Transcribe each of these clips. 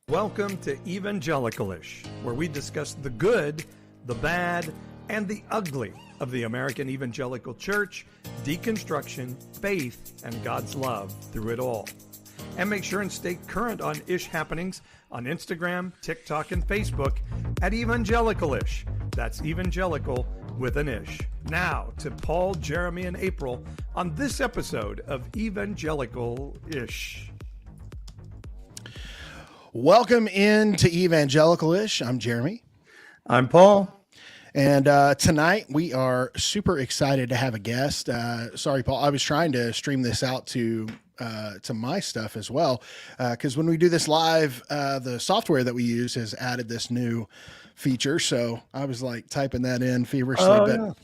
Welcome to Evangelicalish, where we discuss the good, the bad, and the ugly of the American evangelical church, deconstruction, faith, and God's love through it all. And make sure and stay current on ish happenings on Instagram, TikTok, and Facebook at Evangelicalish. That's evangelical with an ish. Now to Paul, Jeremy, and April on this episode of Evangelical-ish. Welcome into Evangelicalish. I'm Jeremy. I'm Paul. And tonight we are super excited to have a guest. Sorry, Paul, I was trying to stream this out to my stuff as well. Because when we do this live, the software that we use has added this new feature. So I was like typing that in feverishly.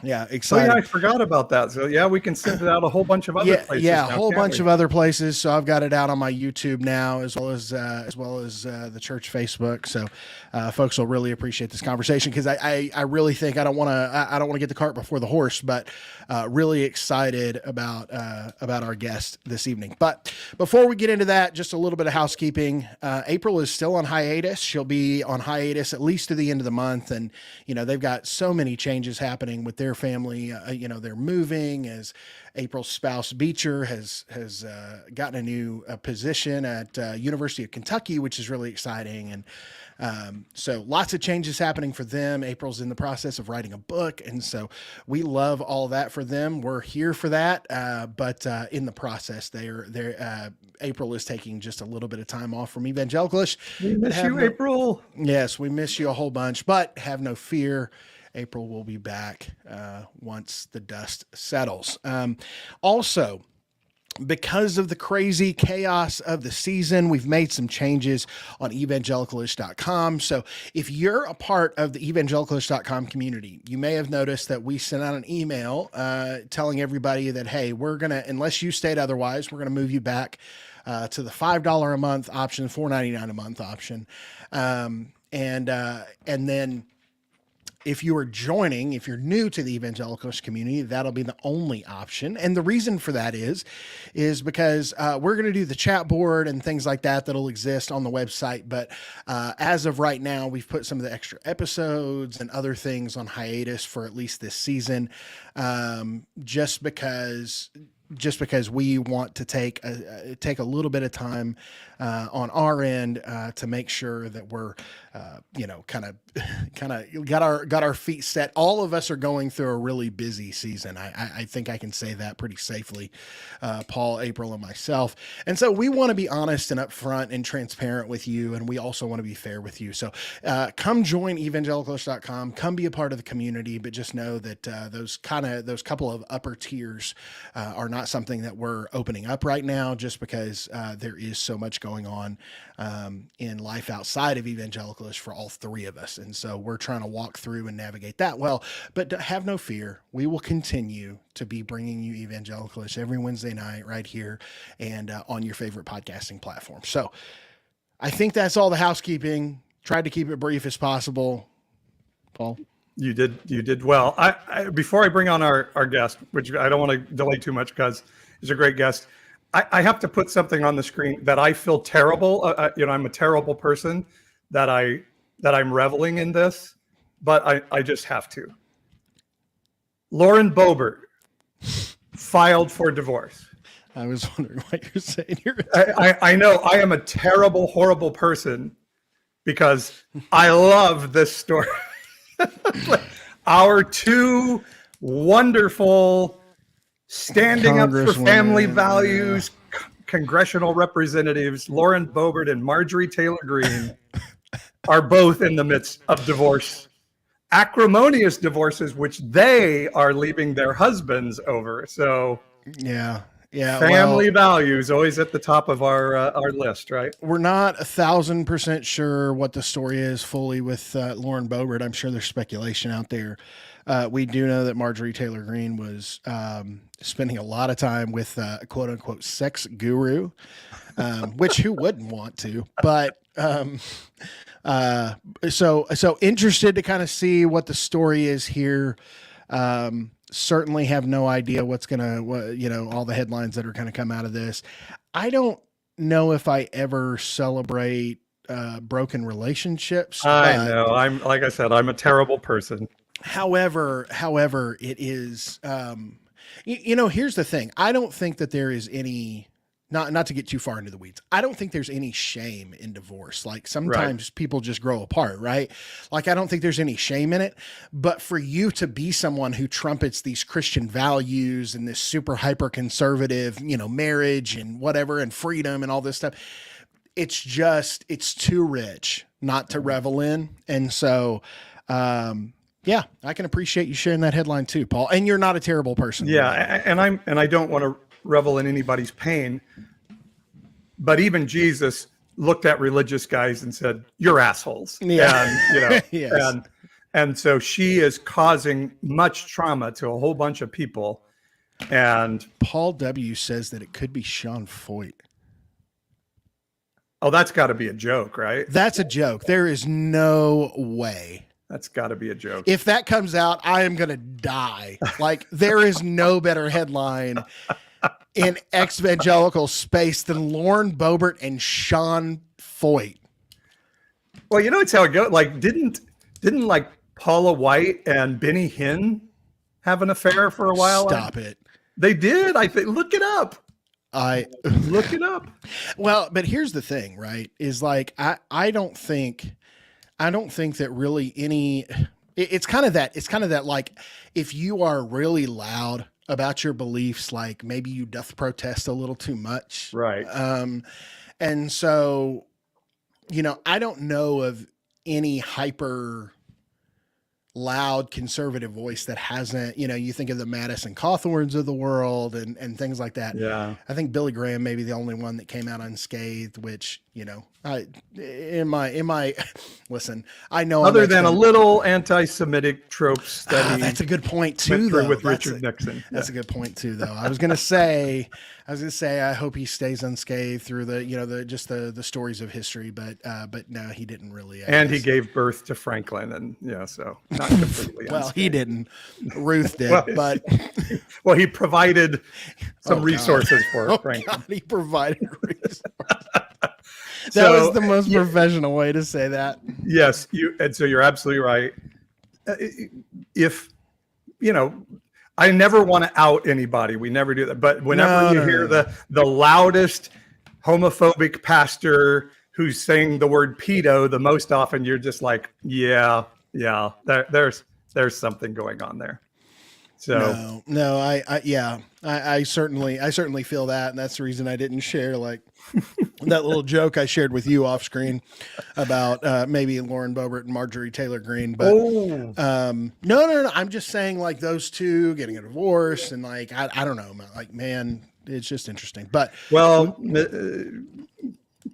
Yeah, excited. Oh, yeah, I forgot about that. So yeah, we can send it out a whole bunch of other places. Yeah, a whole bunch of other places. So I've got it out on my YouTube now, as well as the church Facebook. So folks will really appreciate this conversation because I really think I don't want to get the cart before the horse, but really excited about our guest this evening. But before we get into that, just a little bit of housekeeping. April is still on hiatus. She'll be on hiatus at least to the end of the month, and they've got so many changes happening with their family. They're moving, as April's spouse Beecher has gotten a new position at University of Kentucky, which is really exciting. And so lots of changes happening for them. April's in the process of writing a book, and so we love all that for them. We're here for that, but in the process, April is taking just a little bit of time off from Evangelicalish. We miss you, April. Yes, we miss you a whole bunch, but have no fear. April will be back once the dust settles. Also, because of the crazy chaos of the season, we've made some changes on evangelicalish.com. So if you're a part of the evangelicalish.com community, you may have noticed that we sent out an email telling everybody that, hey, unless you state otherwise, we're going to move you back to the $5 a month option, $4.99 a month option. And then if you're new to the Evangelicalish community, that'll be the only option. And the reason for that is because we're going to do the chat board and things like that that'll exist on the website. But as of right now, we've put some of the extra episodes and other things on hiatus for at least this season, just because we want to take a little bit of time on our end to make sure that we're kind of got our feet set. All of us are going through a really busy season. I think I can say that pretty safely, Paul, April, and myself. And so we want to be honest and upfront and transparent with you, and we also want to be fair with you. So come join evangelicalish.com, come be a part of the community, but just know that those couple of upper tiers are not something that we're opening up right now, just because there is so much going on in life outside of Evangelicalish for all three of us. And so we're trying to walk through and navigate that well, but have no fear. We will continue to be bringing you Evangelicalish every Wednesday night right here and on your favorite podcasting platform. So I think that's all the housekeeping. Tried to keep it brief as possible. Paul? You did well. I before I bring on our guest, which I don't want to delay too much because he's a great guest, I have to put something on the screen that I feel terrible. I'm a terrible person that I'm reveling in this, but I just have to. Lauren Boebert filed for divorce. I was wondering what you're saying here. I know I am a terrible, horrible person because I love this story. Our two wonderful standing up for family values, congressional representatives, Lauren Boebert and Marjorie Taylor Greene, are both in the midst of divorce, acrimonious divorces, which they are leaving their husbands over. So yeah. Family values always at the top of our list, right? We're not 1,000% sure what the story is fully with Lauren Boebert. I'm sure there's speculation out there. We do know that Marjorie Taylor Greene was spending a lot of time with a quote unquote sex guru, which who wouldn't want to, but so interested to kind of see what the story is here. Certainly have no idea all the headlines that are going to come out of this. I don't know if I ever celebrate broken relationships. I know. Like I said, I'm a terrible person. However, it is, here's the thing. I don't think that there is any, not to get too far into the weeds. I don't think there's any shame in divorce. Like sometimes people just grow apart, right? Like, I don't think there's any shame in it, but for you to be someone who trumpets these Christian values and this super hyper conservative, marriage and whatever, and freedom and all this stuff, it's too rich not to revel in. And so, yeah, I can appreciate you sharing that headline too, Paul. And you're not a terrible person. Yeah, and I don't want to revel in anybody's pain, but even Jesus looked at religious guys and said, "You're assholes." Yeah, and, yes. and so she is causing much trauma to a whole bunch of people. And Paul W. says that it could be Sean Foyt. Oh, that's got to be a joke, right? That's a joke. There is no way. That's got to be a joke. If that comes out, I am going to die. Like, there is no better headline in evangelical space than Lauren Boebert and Sean Foyt. Well, it's how it goes. Like, didn't like Paula White and Benny Hinn have an affair for a while? Stop it. They did. I think. Look it up. Look it up. Well, but here's the thing, right? Is like, I don't think that really any, it's kind of that, like, if you are really loud about your beliefs, like maybe you doth protest a little too much. Right. And so, I don't know of any hyper loud conservative voice that hasn't, you think of the Madison Cawthorns of the world and things like that. Yeah. I think Billy Graham may be the only one that came out unscathed, which, listen, I know other than a little anti-Semitic trope study. That's a good point too, though. With Richard Nixon. That's a good point too, though. I was going to say, I hope he stays unscathed through the stories of history, but no, he didn't really. And he gave birth to Franklin, and so not completely. Well, unscathed. He didn't. Ruth did, but well, he provided some resources for Franklin. God, he provided resources. That was the most professional way to say that. Yes, and so you're absolutely right. If I never want to out anybody. We never do that. But whenever you hear the loudest homophobic pastor who's saying the word pedo the most often, you're just like, yeah, there's something going on there. So I certainly feel that, and that's the reason I didn't share like that little joke I shared with you off screen about maybe Lauren Boebert and Marjorie Taylor Greene. But no, I'm just saying, like, those two getting a divorce, and like I don't know, like, man, it's just interesting. But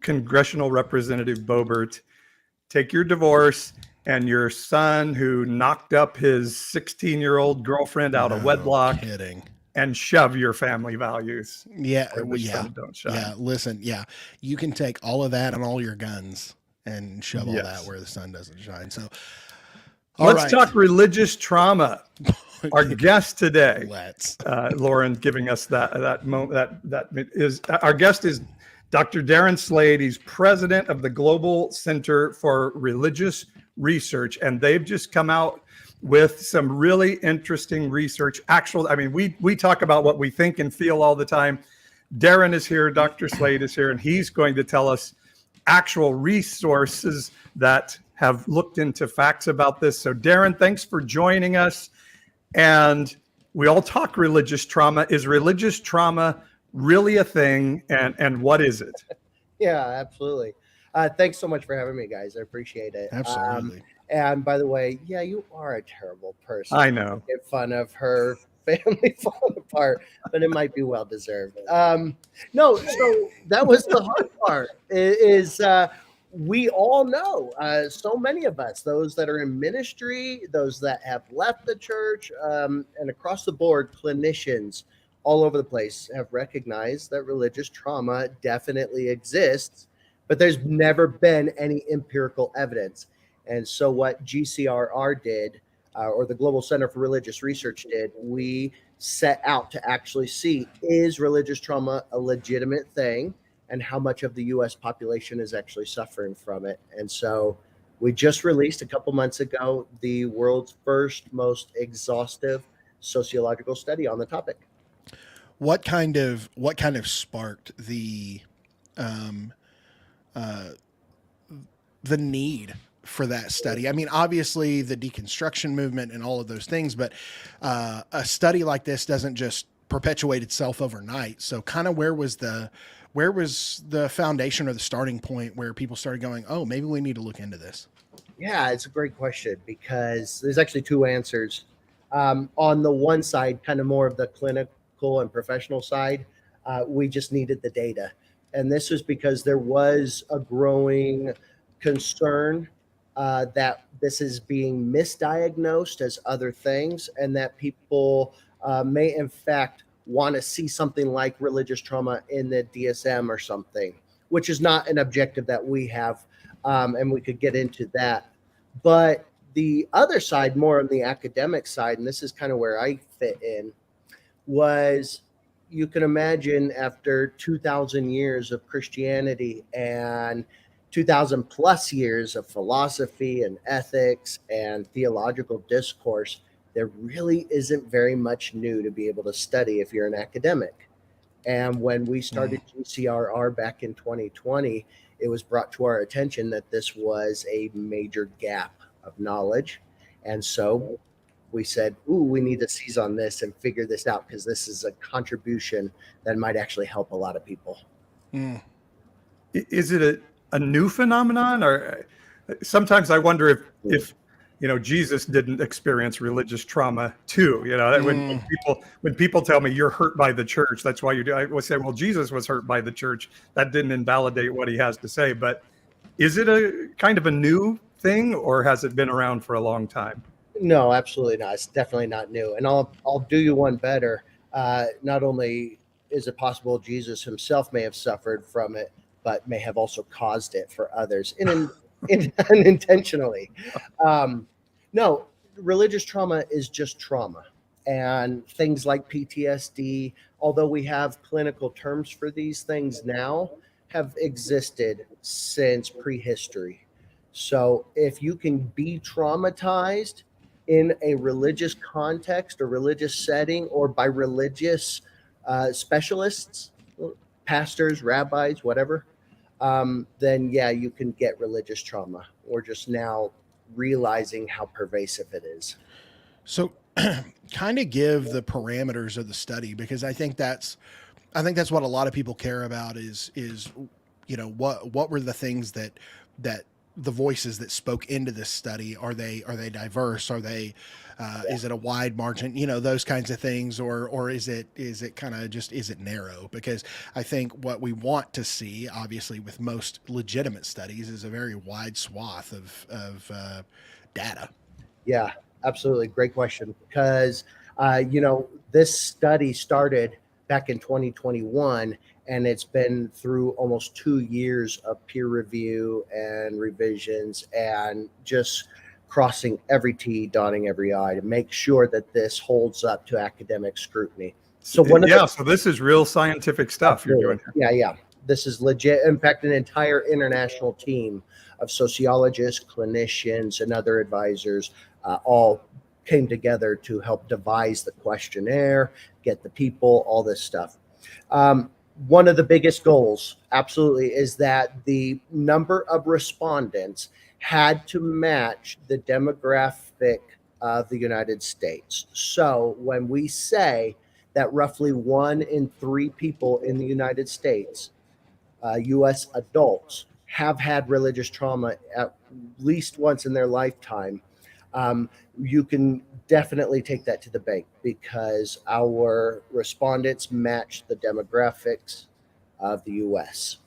Congressional Representative Boebert, take your divorce and your son who knocked up his 16-year-old girlfriend out of wedlock. Kidding. And shove your family values. Yeah. Don't shine. Yeah. Listen. Yeah. You can take all of that and all your guns and shove all that where the sun doesn't shine. So let's talk religious trauma. Our guest today, Lauren, giving us that moment. That is our guest is Dr. Darren Slade. He's president of the Global Center for Religious Research, and they've just come out with some really interesting research. We talk about what we think and feel all the time. Darren is here, Dr. Slade is here, and he's going to tell us actual resources that have looked into facts about this. So Darren, thanks for joining us. And we all talk religious trauma. Is religious trauma really a thing? And what is it? Yeah, absolutely. Thanks so much for having me, guys. I appreciate it. Absolutely. And by the way, yeah, you are a terrible person. I know. Get fun of her family falling apart, but it might be well deserved. No, so that was the hard part. Is we all know, so many of us, those that are in ministry, those that have left the church, and across the board, clinicians all over the place have recognized that religious trauma definitely exists, but there's never been any empirical evidence. And so what GCRR did, or the Global Center for Religious Research did, we set out to actually see, is religious trauma a legitimate thing? and how much of the US population is actually suffering from it. And so we just released a couple months ago the world's first most exhaustive sociological study on the topic. What kind of sparked um, uh, the need for that study? I mean, obviously the deconstruction movement and all of those things, but a study like this doesn't just perpetuate itself overnight. So kind of where was the foundation or the starting point where people started going, oh, maybe we need to look into this? Yeah, it's a great question because there's actually two answers. On the one side, kind of more of the clinical and professional side, we just needed the data. And this was because there was a growing concern that this is being misdiagnosed as other things, and that people may, in fact, want to see something like religious trauma in the DSM or something, which is not an objective that we have. And we could get into that. But the other side, more on the academic side, and this is kind of where I fit in, was you can imagine after 2,000 years of Christianity and 2,000 plus years of philosophy and ethics and theological discourse, there really isn't very much new to be able to study if you're an academic. And when we started GCRR back in 2020, it was brought to our attention that this was a major gap of knowledge. And so we said, ooh, we need to seize on this and figure this out, because this is a contribution that might actually help a lot of people. Is it a new phenomenon? Or sometimes I wonder if Jesus didn't experience religious trauma too. When people tell me you're hurt by the church, that's why you do. I will say, well, Jesus was hurt by the church. That didn't invalidate what he has to say. But is it a kind of a new thing, or has it been around for a long time? No, absolutely not. It's definitely not new. And I'll do you one better. Not only is it possible Jesus himself may have suffered from it, but may have also caused it for others unintentionally. No, religious trauma is just trauma. And things like PTSD, although we have clinical terms for these things now, have existed since prehistory. So if you can be traumatized in a religious context or religious setting, or by religious specialists, pastors, rabbis, whatever, then yeah, you can get religious trauma. We're just now realizing how pervasive it is. So kind of give the parameters of the study, because I think that's what a lot of people care about is what were the things that the voices that spoke into this study, are they diverse, are they is it a wide margin, those kinds of things, or is it kind of just, is it narrow? Because I think what we want to see, obviously, with most legitimate studies, is a very wide swath of data. Yeah, absolutely. Great question. Because this study started back in 2021, and it's been through almost 2 years of peer review and revisions, and just crossing every T, dotting every I to make sure that this holds up to academic scrutiny. So so this is real scientific stuff you're doing here. Yeah. This is legit. In fact, an entire international team of sociologists, clinicians, and other advisors all came together to help devise the questionnaire, get the people, all this stuff. One of the biggest goals, absolutely, is that the number of respondents had to match the demographic of the United States. So when we say that roughly 1 in 3 people in the United States, U.S. adults, have had religious trauma at least once in their lifetime, you can definitely take that to the bank, because our respondents match the demographics of the U.S.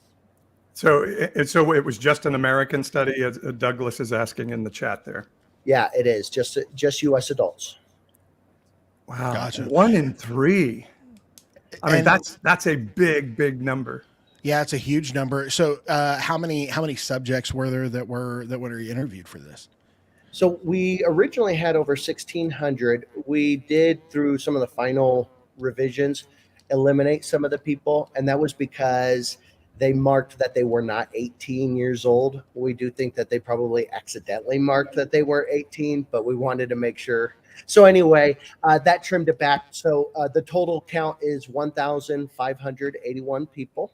So it was just an American study, as Douglas is asking in the chat there. Yeah, it is just U.S. adults. Wow, Gotcha. 1 in 3. I mean, that's a big number. Yeah, it's a huge number. So, how many subjects were there that were interviewed for this? So we originally had over 1,600. We did, through some of the final revisions, eliminate some of the people, and that was because They marked that they were not 18 years old. We do think that they probably accidentally marked that they were 18, but we wanted to make sure. So anyway, that trimmed it back. So the total count is 1,581 people.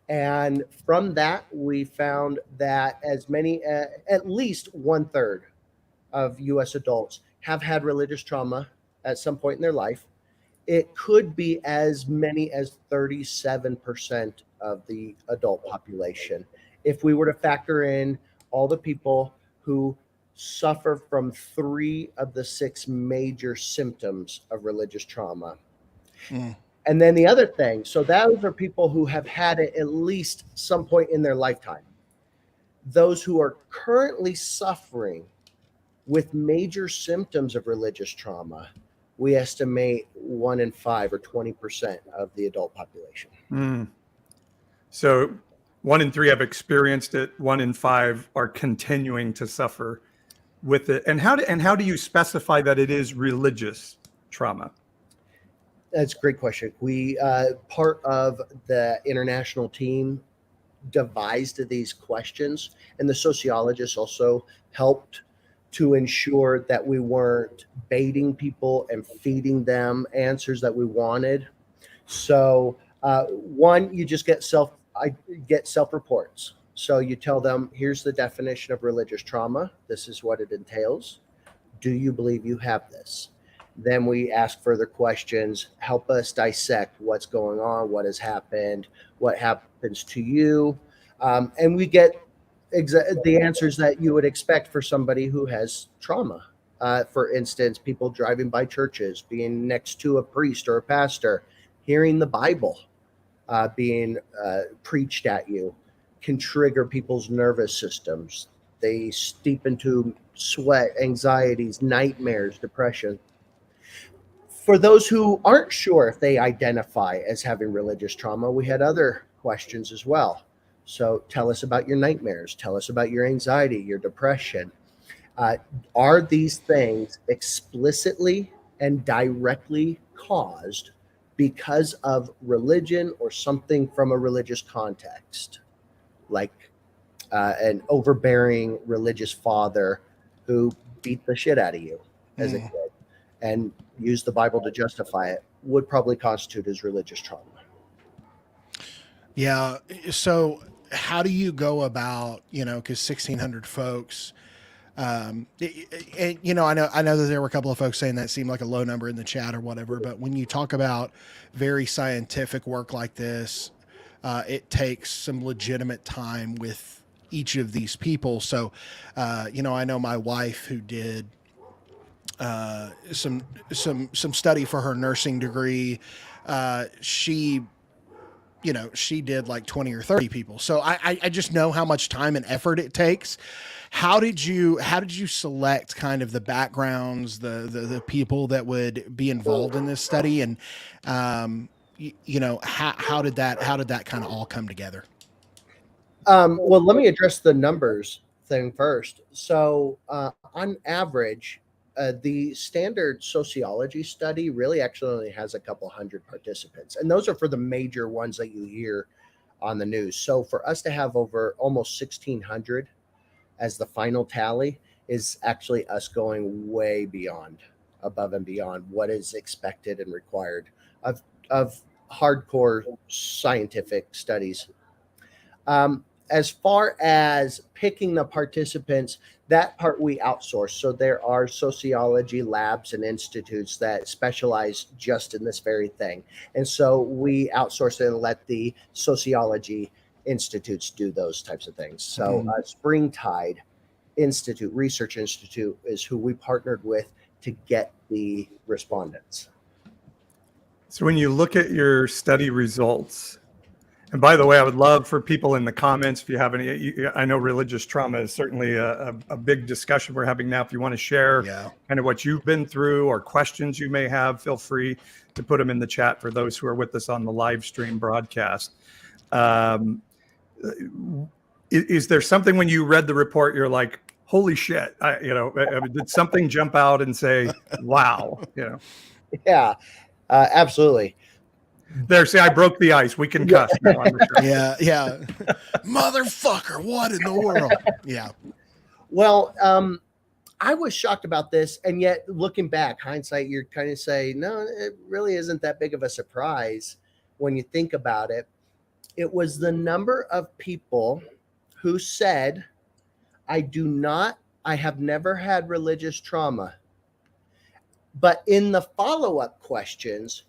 And from that, we found that as many, at least 1/3 of U.S. adults have had religious trauma at some point in their life. It could be as many as 37% of the adult population. If we were to factor in all the people who suffer from 3 of the 6 major symptoms of religious trauma. And then the other thing, so those are people who have had it at least some point in their lifetime. Those who are currently suffering with major symptoms of religious trauma, we estimate 1 in 5 or 20% of the adult population. So 1 in 3 have experienced it. 1 in 5 are continuing to suffer with it. And how do you specify that it is religious trauma? That's a great question. We part of the international team devised these questions, and the sociologists also helped to ensure that we weren't baiting people and feeding them answers that we wanted. So one, you just get self-reports. So you tell them, here's the definition of religious trauma. This is what it entails. Do you believe you have this? Then we ask further questions, help us dissect what's going on, what has happened, what happens to you. And we get the answers that you would expect for somebody who has trauma. For instance, people driving by churches, being next to a priest or a pastor, hearing the Bible being preached at you can trigger people's nervous systems. They steep into sweat, anxieties, nightmares, depression. For those who aren't sure if they identify as having religious trauma, we had other questions as well. So tell us about your nightmares. Tell us about your anxiety, your depression. Are these things explicitly and directly caused because of religion or something from a religious context, like an overbearing religious father who beat the shit out of you as a kid and used the Bible to justify it, would probably constitute as religious trauma. Yeah. So how do you go about, because 1,600 folks, and I know that there were a couple of folks saying that seemed like a low number in the chat or whatever, but when you talk about very scientific work like this, it takes some legitimate time with each of these people. So, I know my wife who did some study for her nursing degree. She did like 20 or 30 people. So I just know how much time and effort it takes. How did you select kind of the backgrounds, the people that would be involved in this study, and how did that kind of all come together? Well, let me address the numbers thing first. So on average, the standard sociology study really actually only has a couple hundred participants, and those are for the major ones that you hear on the news. So for us to have over almost 1,600 as the final tally is actually us going way above and beyond what is expected and required of hardcore scientific studies. As far as picking the participants, that part we outsource. So there are sociology labs and institutes that specialize just in this very thing. And so we outsource it and let the sociology institutes do those types of things. So Springtide Institute, Research Institute is who we partnered with to get the respondents. So when you look at your study results, and by the way, I would love for people in the comments, if you have any, I know religious trauma is certainly a big discussion we're having now. If you want to share kind of what you've been through or questions you may have, feel free to put them in the chat for those who are with us on the live stream broadcast. Is there something when you read the report, you're like, holy shit, did something jump out and say, wow, Yeah, absolutely. There, see, I broke the ice. We can cuss now on the show. Yeah. Motherfucker, what in the world? Yeah. Well, I was shocked about this, and yet looking back, hindsight, you're kind of say, no, it really isn't that big of a surprise when you think about it. It was the number of people who said, I have never had religious trauma. But in the follow-up questions,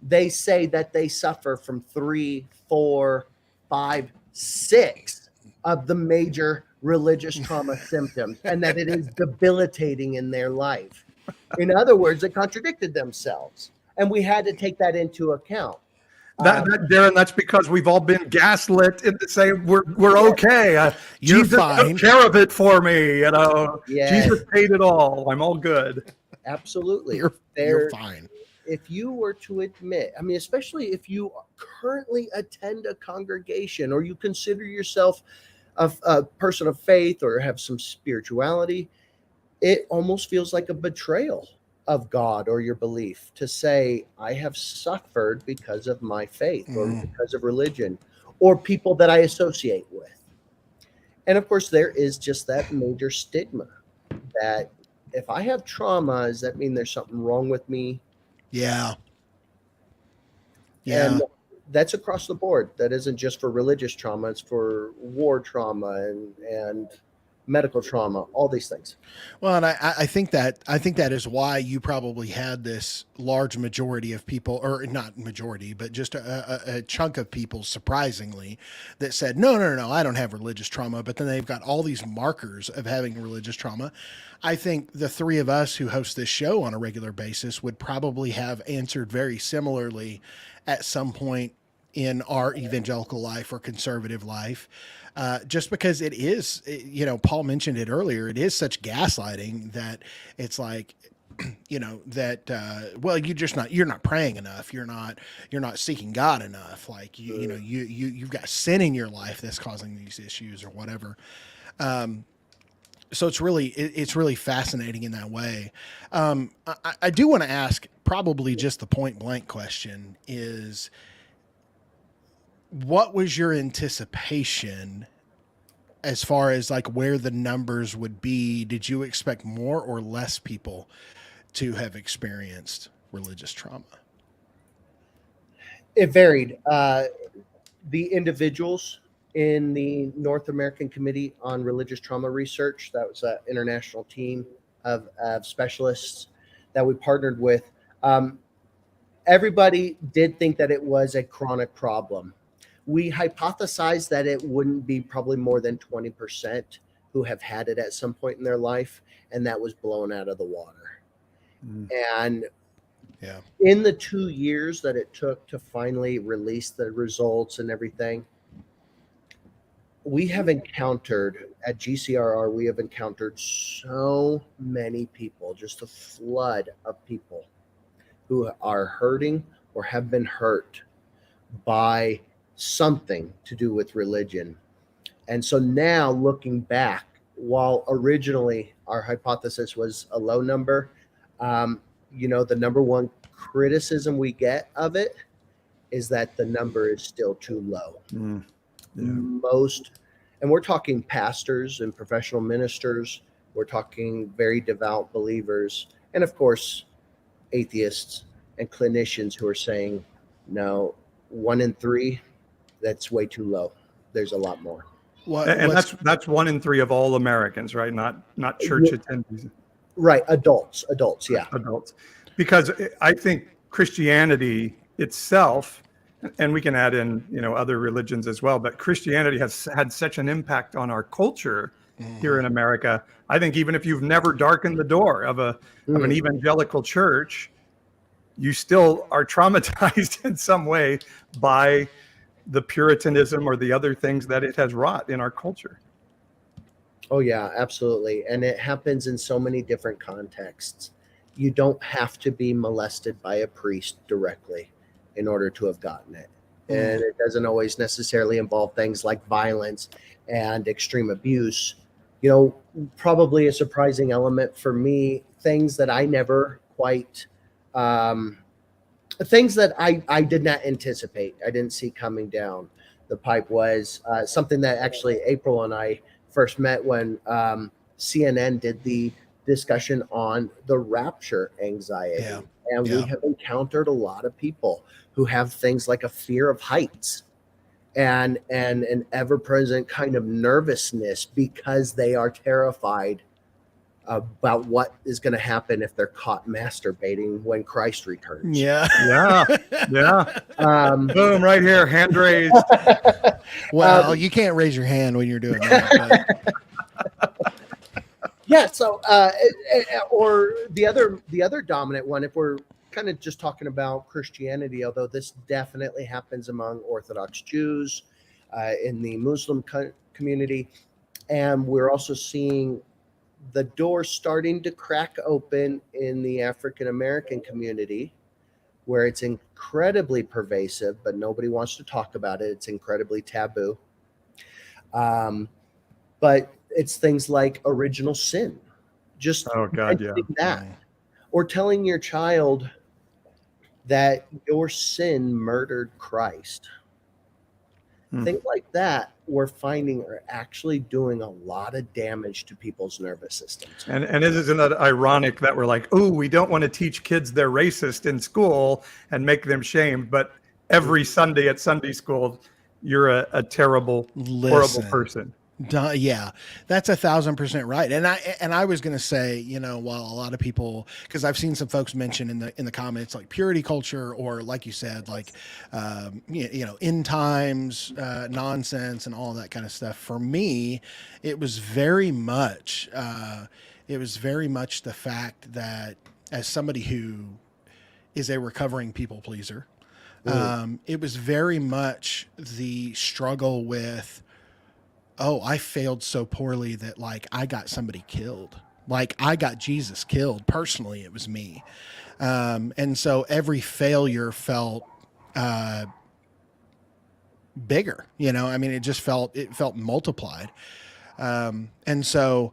they say that they suffer from 3, 4, 5, 6 of the major religious trauma symptoms, and that it is debilitating in their life. In other words, they contradicted themselves, and we had to take that into account. Darren, that's because we've all been gaslit into saying we're okay. You're Jesus fine. took care of it for me. Yes. Jesus paid it all. I'm all good. Absolutely. You're fine. If you were to admit, I mean, especially if you currently attend a congregation or you consider yourself a person of faith or have some spirituality, it almost feels like a betrayal of God or your belief to say, I have suffered because of my faith or because of religion or people that I associate with. And of course, there is just that major stigma that if I have trauma, does that mean there's something wrong with me? Yeah. And that's across the board. That isn't just for religious trauma. It's for war trauma and medical trauma, all these things. Well, and I think that is why you probably had this large majority of people, or not majority, but just a chunk of people, surprisingly, that said, no, I don't have religious trauma. But then they've got all these markers of having religious trauma. I think the three of us who host this show on a regular basis would probably have answered very similarly at some point in our evangelical life or conservative life. Just because it is, Paul mentioned it earlier, it is such gaslighting that it's like, well, you're not praying enough. You're not seeking God enough. Like you've got sin in your life that's causing these issues or whatever. So it's really fascinating in that way. I do want to ask probably just the point blank question is, what was your anticipation as far as like where the numbers would be? Did you expect more or less people to have experienced religious trauma? It varied. The individuals in the North American Committee on Religious Trauma Research, that was an international team of specialists that we partnered with. Everybody did think that it was a chronic problem. We hypothesized that it wouldn't be probably more than 20% who have had it at some point in their life, and that was blown out of the water. And in the 2 years that it took to finally release the results and everything, we have encountered at GCRR, we have encountered so many people, just a flood of people who are hurting or have been hurt by something to do with religion. And so now looking back, while originally our hypothesis was a low number, the number one criticism we get of it is that the number is still too low. Most, and we're talking pastors and professional ministers, we're talking very devout believers, and of course, atheists and clinicians who are saying, no, 1 in 3, that's way too low. There's a lot more. And that's 1 in 3 of all Americans, right? Not church attendees. Right. Adults. Yeah. Adults. Because I think Christianity itself, and we can add in, other religions as well, but Christianity has had such an impact on our culture here in America. I think even if you've never darkened the door of an evangelical church, you still are traumatized in some way by the Puritanism or the other things that it has wrought in our culture. Oh yeah, absolutely. And it happens in so many different contexts. You don't have to be molested by a priest directly in order to have gotten it. And it doesn't always necessarily involve things like violence and extreme abuse. Probably a surprising element for me, things that I never quite things that I did not anticipate. I didn't see coming down the pipe was something that actually April and I first met when CNN did the discussion on the rapture anxiety. Yeah. And we have encountered a lot of people who have things like a fear of heights and an ever-present kind of nervousness because they are terrified about what is going to happen if they're caught masturbating when Christ returns. Yeah. Boom, right here, hand raised. Well, you can't raise your hand when you're doing that. Yeah. So, or the other dominant one, if we're kind of just talking about Christianity, although this definitely happens among Orthodox Jews, in the Muslim community, and we're also seeing the door starting to crack open in the African American community, where it's incredibly pervasive, but nobody wants to talk about it. It's incredibly taboo. But it's things like original sin, just that, or telling your child that your sin murdered Christ. Things like that we're finding are actually doing a lot of damage to people's nervous systems. And isn't it ironic that we're like, oh, we don't want to teach kids they're racist in school and make them shamed, but every Sunday at Sunday school, you're a terrible, horrible person. Yeah, that's 1,000% right. And I was going to say, while a lot of people, because I've seen some folks mention in the comments like purity culture, or like you said, like end times nonsense and all that kind of stuff. For me, it was very much the fact that as somebody who is a recovering people pleaser, it was very much the struggle with, oh, I failed so poorly that like I got somebody killed. Like I got Jesus killed. Personally, it was me. And so every failure felt bigger, I mean, it felt multiplied. And so,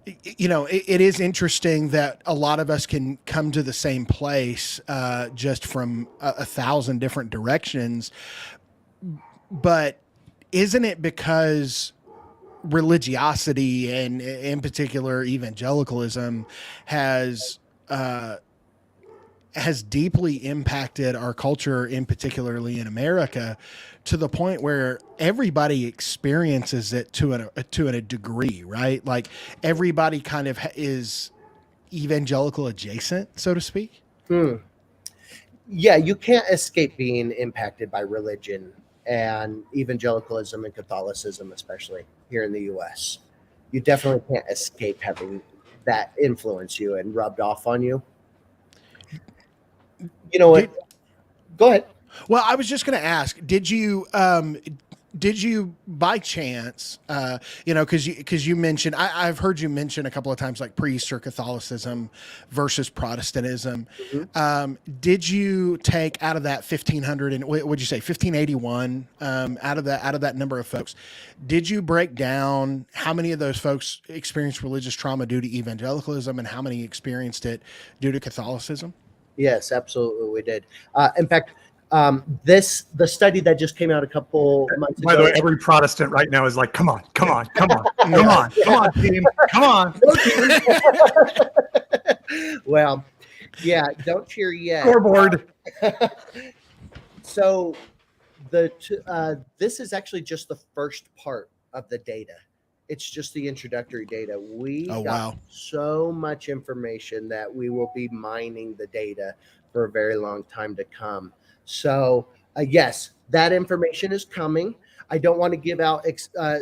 it is interesting that a lot of us can come to the same place just from 1,000 different directions. But isn't it because religiosity and in particular evangelicalism has deeply impacted our culture, in particularly in America, to the point where everybody experiences it to a degree, right? Like everybody kind of is evangelical adjacent, so to speak. Yeah, you can't escape being impacted by religion and evangelicalism and Catholicism, especially here in the U.S. You definitely can't escape having that influence you and rubbed off on you. You know what? Go ahead. Well, I was just going to ask, did you by chance, because you mentioned, I've heard you mention a couple of times like priests or Catholicism versus Protestantism. Did you take out of that 1,500 and what'd you say, 1,581 out of that number of folks? Did you break down how many of those folks experienced religious trauma due to evangelicalism and how many experienced it due to Catholicism? Yes, absolutely, we did. In fact, the study that just came out a couple months ago. By the way, every Protestant right now is like, come on, team, come on. Well, yeah, don't cheer yet. Scoreboard. So this is actually just the first part of the data. It's just the introductory data. We got so much information that we will be mining the data for a very long time to come. So yes, that information is coming. I don't want to give out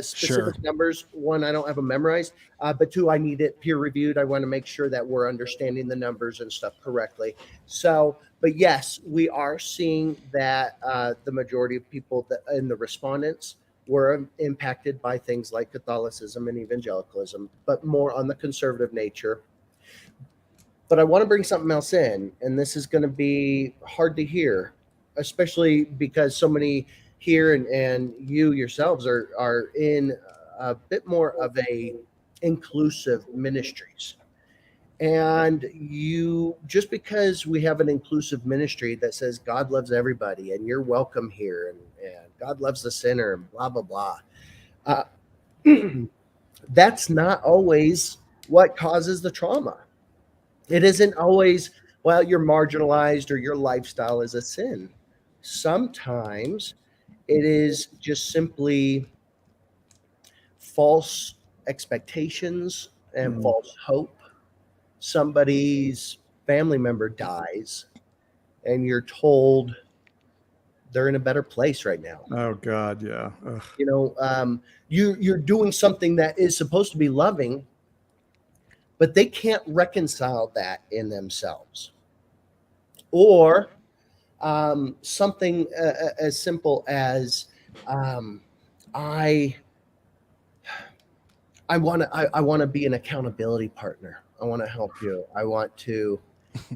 specific numbers. One, I don't have them memorized, but two, I need it peer reviewed. I want to make sure that we're understanding the numbers and stuff correctly. So, but yes, we are seeing that the majority of people in the respondents were impacted by things like Catholicism and evangelicalism, but more on the conservative nature. But I want to bring something else in, and this is going to be hard to hear, especially because so many here and you yourselves are in a bit more of a inclusive ministries. And you, just because we have an inclusive ministry that says God loves everybody and you're welcome here, and God loves the sinner and blah blah blah, uh, that's not always what causes the trauma. It isn't always, well, you're marginalized or your lifestyle is a sin. Sometimes it is just simply false expectations and Mm. false hope. Somebody's family member dies, and you're told they're in a better place right now. Oh God, yeah. Ugh. You're doing something that is supposed to be loving, but they can't reconcile that in themselves. Or something as simple as um, I I want to be an accountability partner. I want to help you. I want to,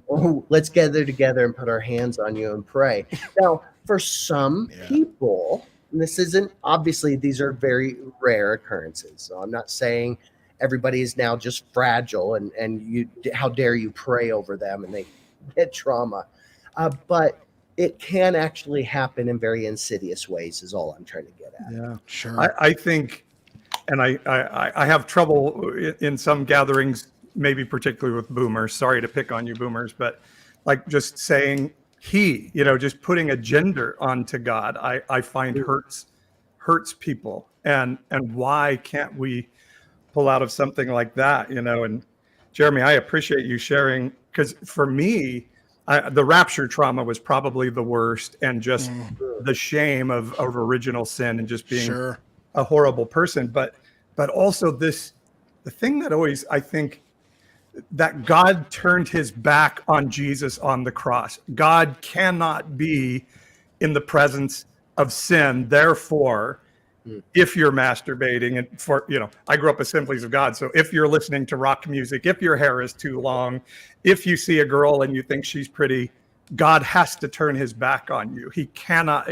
oh, let's gather together and put our hands on you and pray. Now, for some people, and this isn't, obviously these are very rare occurrences. So I'm not saying everybody is now just fragile and you, how dare you pray over them and they get trauma. But it can actually happen in very insidious ways is all I'm trying to get at. Yeah, Sure. I think, and I have trouble in some gatherings, maybe particularly with boomers. Sorry to pick on you, boomers, but like just saying he, just putting a gender onto God, I find hurts people. And why can't we pull out of something like that? And Jeremy, I appreciate you sharing, because for me, the rapture trauma was probably the worst, and just the shame of original sin and just being Sure. a horrible person. But also the thing that always, I think, that God turned his back on Jesus on the cross. God cannot be in the presence of sin. Therefore, if you're masturbating, and I grew up Assemblies of God. So if you're listening to rock music, if your hair is too long, if you see a girl and you think she's pretty, God has to turn his back on you. He cannot,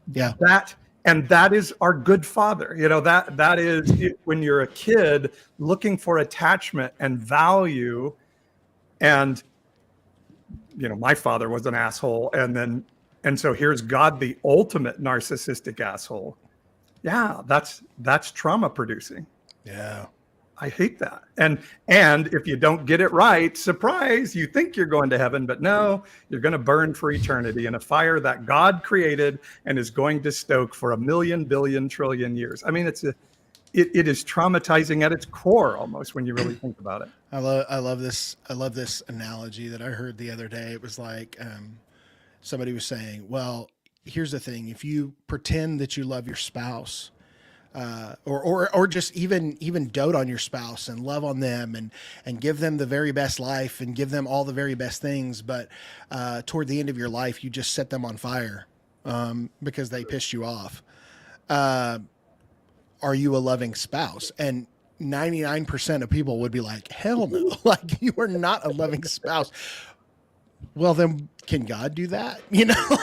that is our good father. That is it, when you're a kid looking for attachment and value. And, my father was an asshole. And so here's God, the ultimate narcissistic asshole. Yeah, that's trauma producing. Yeah. I hate that. And if you don't get it right, surprise, you think you're going to heaven, but no, you're going to burn for eternity in a fire that God created and is going to stoke for 1,000,000, billion, trillion years. I mean, it is traumatizing at its core almost when you really think about it. I love this analogy that I heard the other day. It was like somebody was saying, well, here's the thing: if you pretend that you love your spouse, or just even dote on your spouse and love on them and give them the very best life and give them all the very best things, but toward the end of your life you just set them on fire because they pissed you off. Are you a loving spouse? And 99% of people would be like, hell no, like you are not a loving spouse. Well, then can God do that?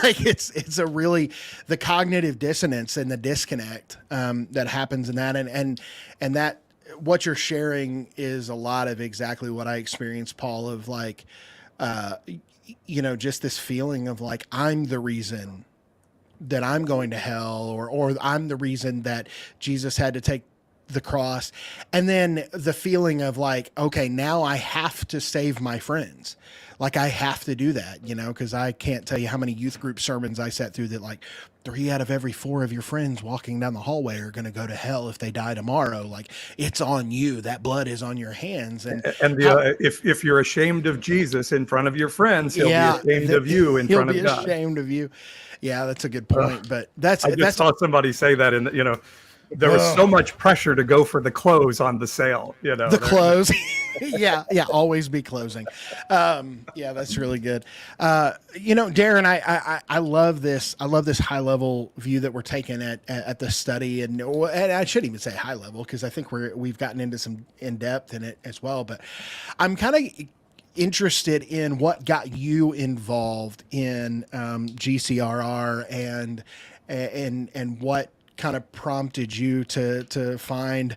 Like it's a really, the cognitive dissonance and the disconnect that happens in that. And that what you're sharing is a lot of exactly what I experienced, Paul, of like, just this feeling of like, I'm the reason that I'm going to hell, or I'm the reason that Jesus had to take the cross. And then the feeling of like, okay, now I have to save my friends. Like I have to do that, because I can't tell you how many youth group sermons I sat through that like 3 out of every 4 of your friends walking down the hallway are going to go to hell if they die tomorrow. Like it's on you. That blood is on your hands. And if you're ashamed of Jesus in front of your friends, he'll be ashamed of you in front of God. He'll be ashamed of you. Yeah, that's a good point. But I saw somebody say that there was so much pressure to go for the close on the sale, The close. Yeah. Always be closing. Yeah, that's really good. Darren, I love this. I love this high level view that we're taking at the study. And I shouldn't even say high level, because I think we've gotten into some in depth in it as well, but I'm kind of interested in what got you involved in GCRR and what kind of prompted you to find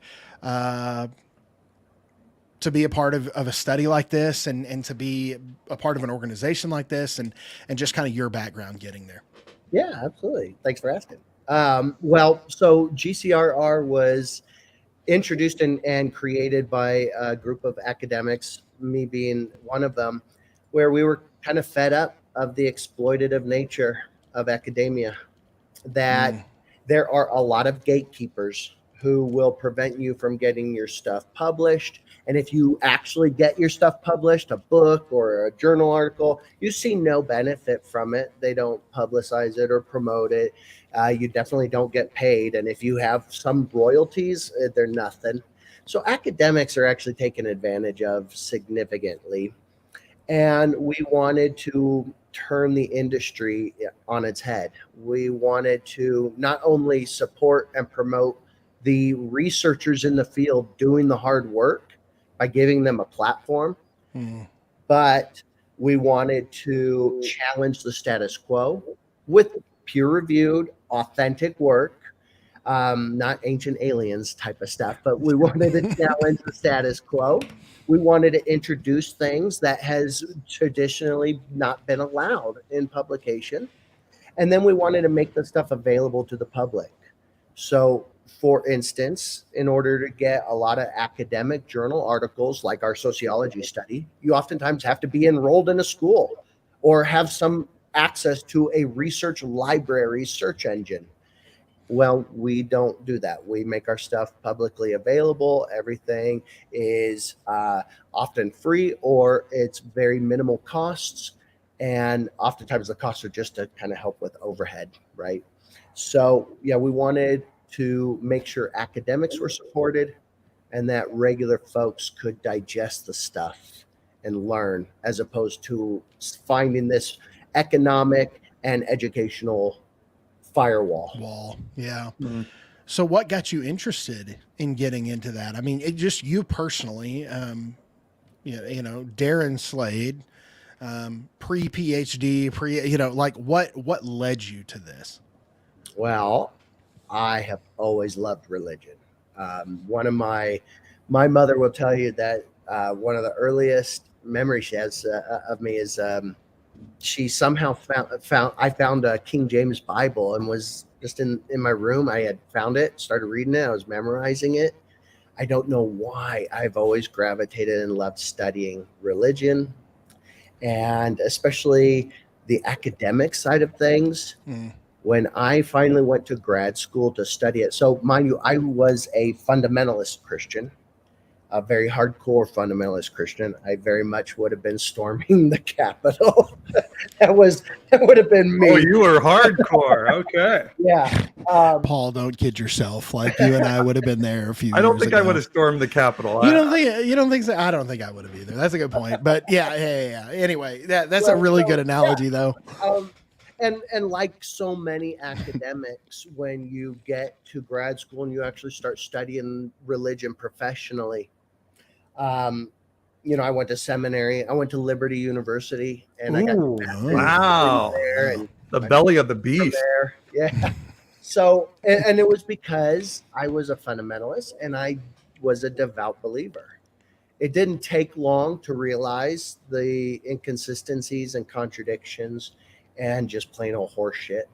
to to be a part of a study like this and to be a part of an organization like this and just kind of your background getting there. Yeah, absolutely. Thanks for asking. Well, so GCRR was introduced and created by a group of academics, me being one of them, where we were kind of fed up of the exploitative nature of academia, that there are a lot of gatekeepers who will prevent you from getting your stuff published. And if you actually get your stuff published, a book or a journal article, you see no benefit from it. They don't publicize it or promote it. You definitely don't get paid. And if you have some royalties, they're nothing. So academics are actually taken advantage of significantly. And we wanted to turn the industry on its head. We wanted to not only support and promote the researchers in the field doing the hard work by giving them a platform, but we wanted to challenge the status quo with peer-reviewed, authentic work, not ancient aliens type of stuff, but we wanted to challenge the status quo. We wanted to introduce things that has traditionally not been allowed in publication. And then we wanted to make the stuff available to the public. So, for instance, in order to get a lot of academic journal articles like our sociology study, you oftentimes have to be enrolled in a school or have some access to a research library search engine. Well, we don't do that. We make our stuff publicly available. Everything is often free, or it's very minimal costs. And oftentimes the costs are just to kind of help with overhead, right? So, yeah, we wanted to make sure academics were supported and that regular folks could digest the stuff and learn, as opposed to finding this economic and educational firewall. Yeah. So what got you interested in getting into that? I mean, it just you personally, Darren Slade, pre-PhD, like what led you to this? Well, I have always loved religion. One of my mother will tell you that one of the earliest memories she has of me is she somehow found a King James Bible and was just in my room. I had found it, started reading it. I was memorizing it. I don't know why. I've always gravitated and loved studying religion, and especially the academic side of things. When I finally went to grad school to study it. So mind you, I was a fundamentalist Christian, a very hardcore fundamentalist Christian. I very much would have been storming the Capitol. that would have been me. Oh, you were hardcore. Okay. Yeah. Paul, don't kid yourself. Like you and I would have been there a few years I don't think ago. I would have stormed the Capitol. You don't think so? I don't think I would have either. That's a good point. But yeah. Anyway, that's a really good analogy though. And like so many academics, when you get to grad school and you actually start studying religion professionally, I went to seminary. I went to Liberty University, and I got there, and the belly of the beast. There. Yeah. So, and it was because I was a fundamentalist and I was a devout believer. It didn't take long to realize the inconsistencies and contradictions and just plain old horse shit.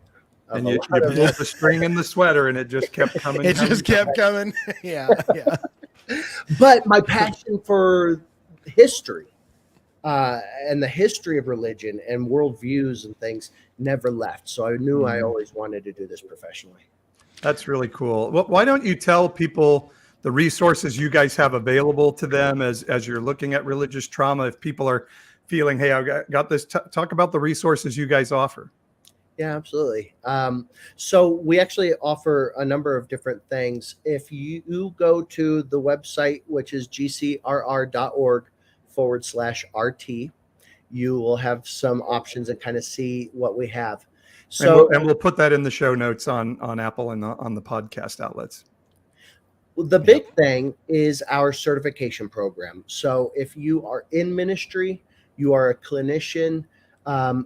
And you pulled the string in the sweater and it just kept coming. It just kept coming. Yeah. But my passion for history and the history of religion and worldviews and things never left. So I knew I always wanted to do this professionally. That's really cool. Well, why don't you tell people the resources you guys have available to them as you're looking at religious trauma? If people are feeling, hey, I got this, talk about the resources you guys offer. Yeah, absolutely. So we actually offer a number of different things. If you go to the website, which is gcrr.org/RT, you will have some options and kind of see what we have. So, and we'll put that in the show notes on Apple and on the podcast outlets. The big thing is our certification program. So if you are in ministry, you are a clinician,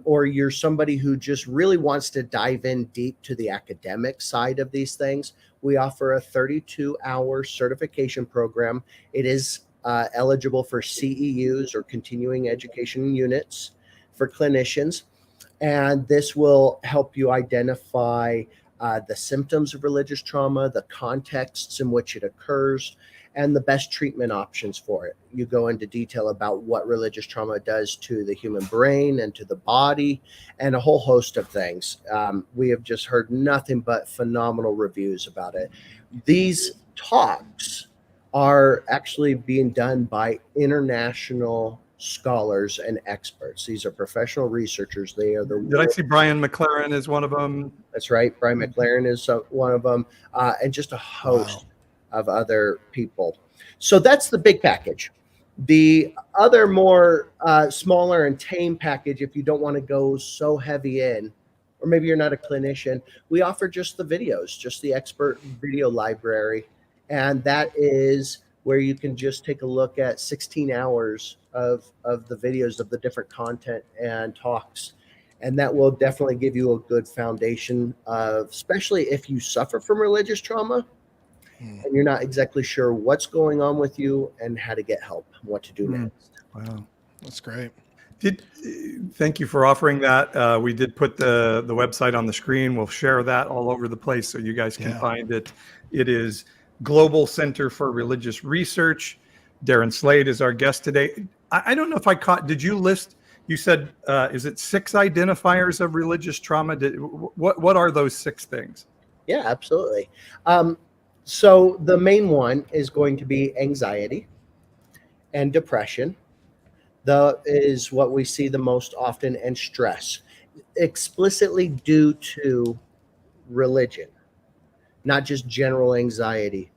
or you're somebody who just really wants to dive in deep to the academic side of these things, we offer a 32-hour certification program. It is eligible for CEUs or continuing education units for clinicians. And this will help you identify the symptoms of religious trauma, the contexts in which it occurs, and the best treatment options for it. You go into detail about what religious trauma does to the human brain and to the body, and a whole host of things. We have just heard nothing but phenomenal reviews about it. These talks are actually being done by international scholars and experts. These are professional researchers. They are the Did I see Brian McLaren is one of them? That's right. Brian McLaren is one of them, and just a host of other people. So that's the big package. The other more smaller and tame package, if you don't want to go so heavy in, or maybe you're not a clinician, we offer just the videos, just the expert video library. And that is where you can just take a look at 16 hours of the videos of the different content and talks. And that will definitely give you a good foundation of, especially if you suffer from religious trauma and you're not exactly sure what's going on with you and how to get help, what to do next. Wow, that's great. Thank you for offering that. We did put the website on the screen. We'll share that all over the place so you guys can find it. It is Global Center for Religious Research. Darren Slade is our guest today. I don't know if I caught, did you list, you said, is it 6 identifiers of religious trauma? What are those 6 things? Yeah, absolutely. So the main one is going to be anxiety and depression. That is what we see the most often, and stress, explicitly due to religion, not just general anxiety.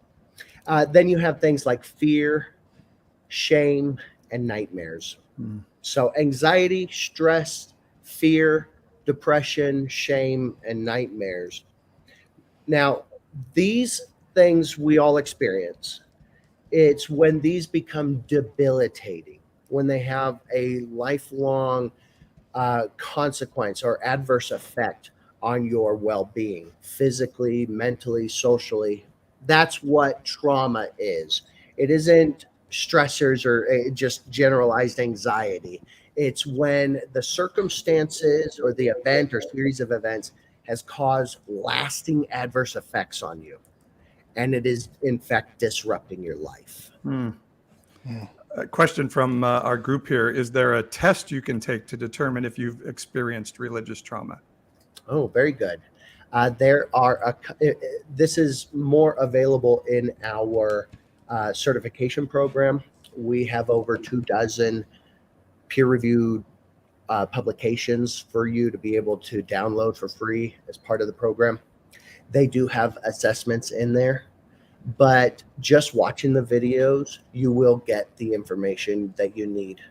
Then you have things like fear, shame, and nightmares. So anxiety, stress, fear, depression, shame, and nightmares. Now, these things we all experience. It's when these become debilitating, when they have a lifelong consequence or adverse effect on your well-being, physically, mentally, socially. That's what trauma is. It isn't stressors or just generalized anxiety. It's when the circumstances or the event or series of events has caused lasting adverse effects on you, and it is in fact disrupting your life. A question from our group here: is there a test you can take to determine if you've experienced religious trauma? Oh, very good. There are this is more available in our certification program. We have over 24 peer-reviewed publications for you to be able to download for free as part of the program. They do have assessments in there, but just watching the videos, you will get the information that you need.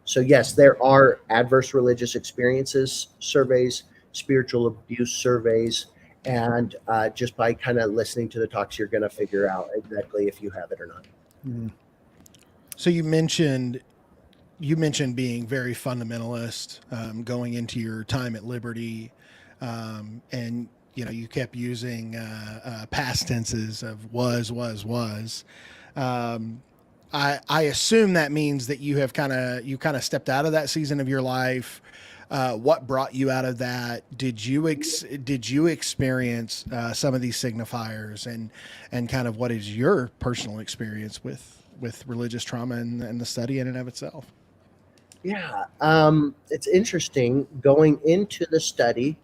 So yes, there are adverse religious experiences surveys, spiritual abuse surveys, and just by kind of listening to the talks, you're going to figure out exactly if you have it or not. So you mentioned being very fundamentalist, going into your time at Liberty, and you kept using past tenses of was. I assume that means that you kind of stepped out of that season of your life. What brought you out of that? Did you experience some of these signifiers, and kind of what is your personal experience with religious trauma and the study in and of itself? Yeah, it's interesting going into the study,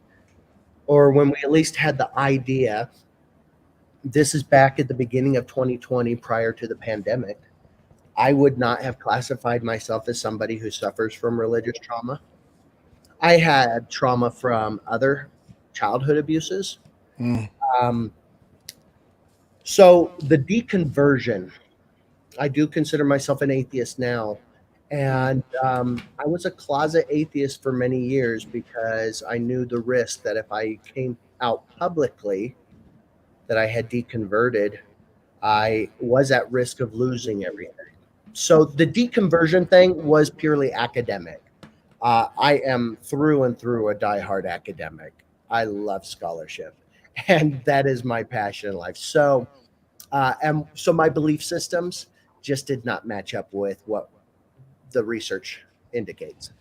or when we at least had the idea. This is back at the beginning of 2020, prior to the pandemic. I would not have classified myself as somebody who suffers from religious trauma. I had trauma from other childhood abuses. So the deconversion, I do consider myself an atheist now. And I was a closet atheist for many years because I knew the risk that if I came out publicly that I had deconverted, I was at risk of losing everything. So the deconversion thing was purely academic. I am through and through a diehard academic. I love scholarship, and that is my passion in life. So, and so my belief systems just did not match up with what the research indicates.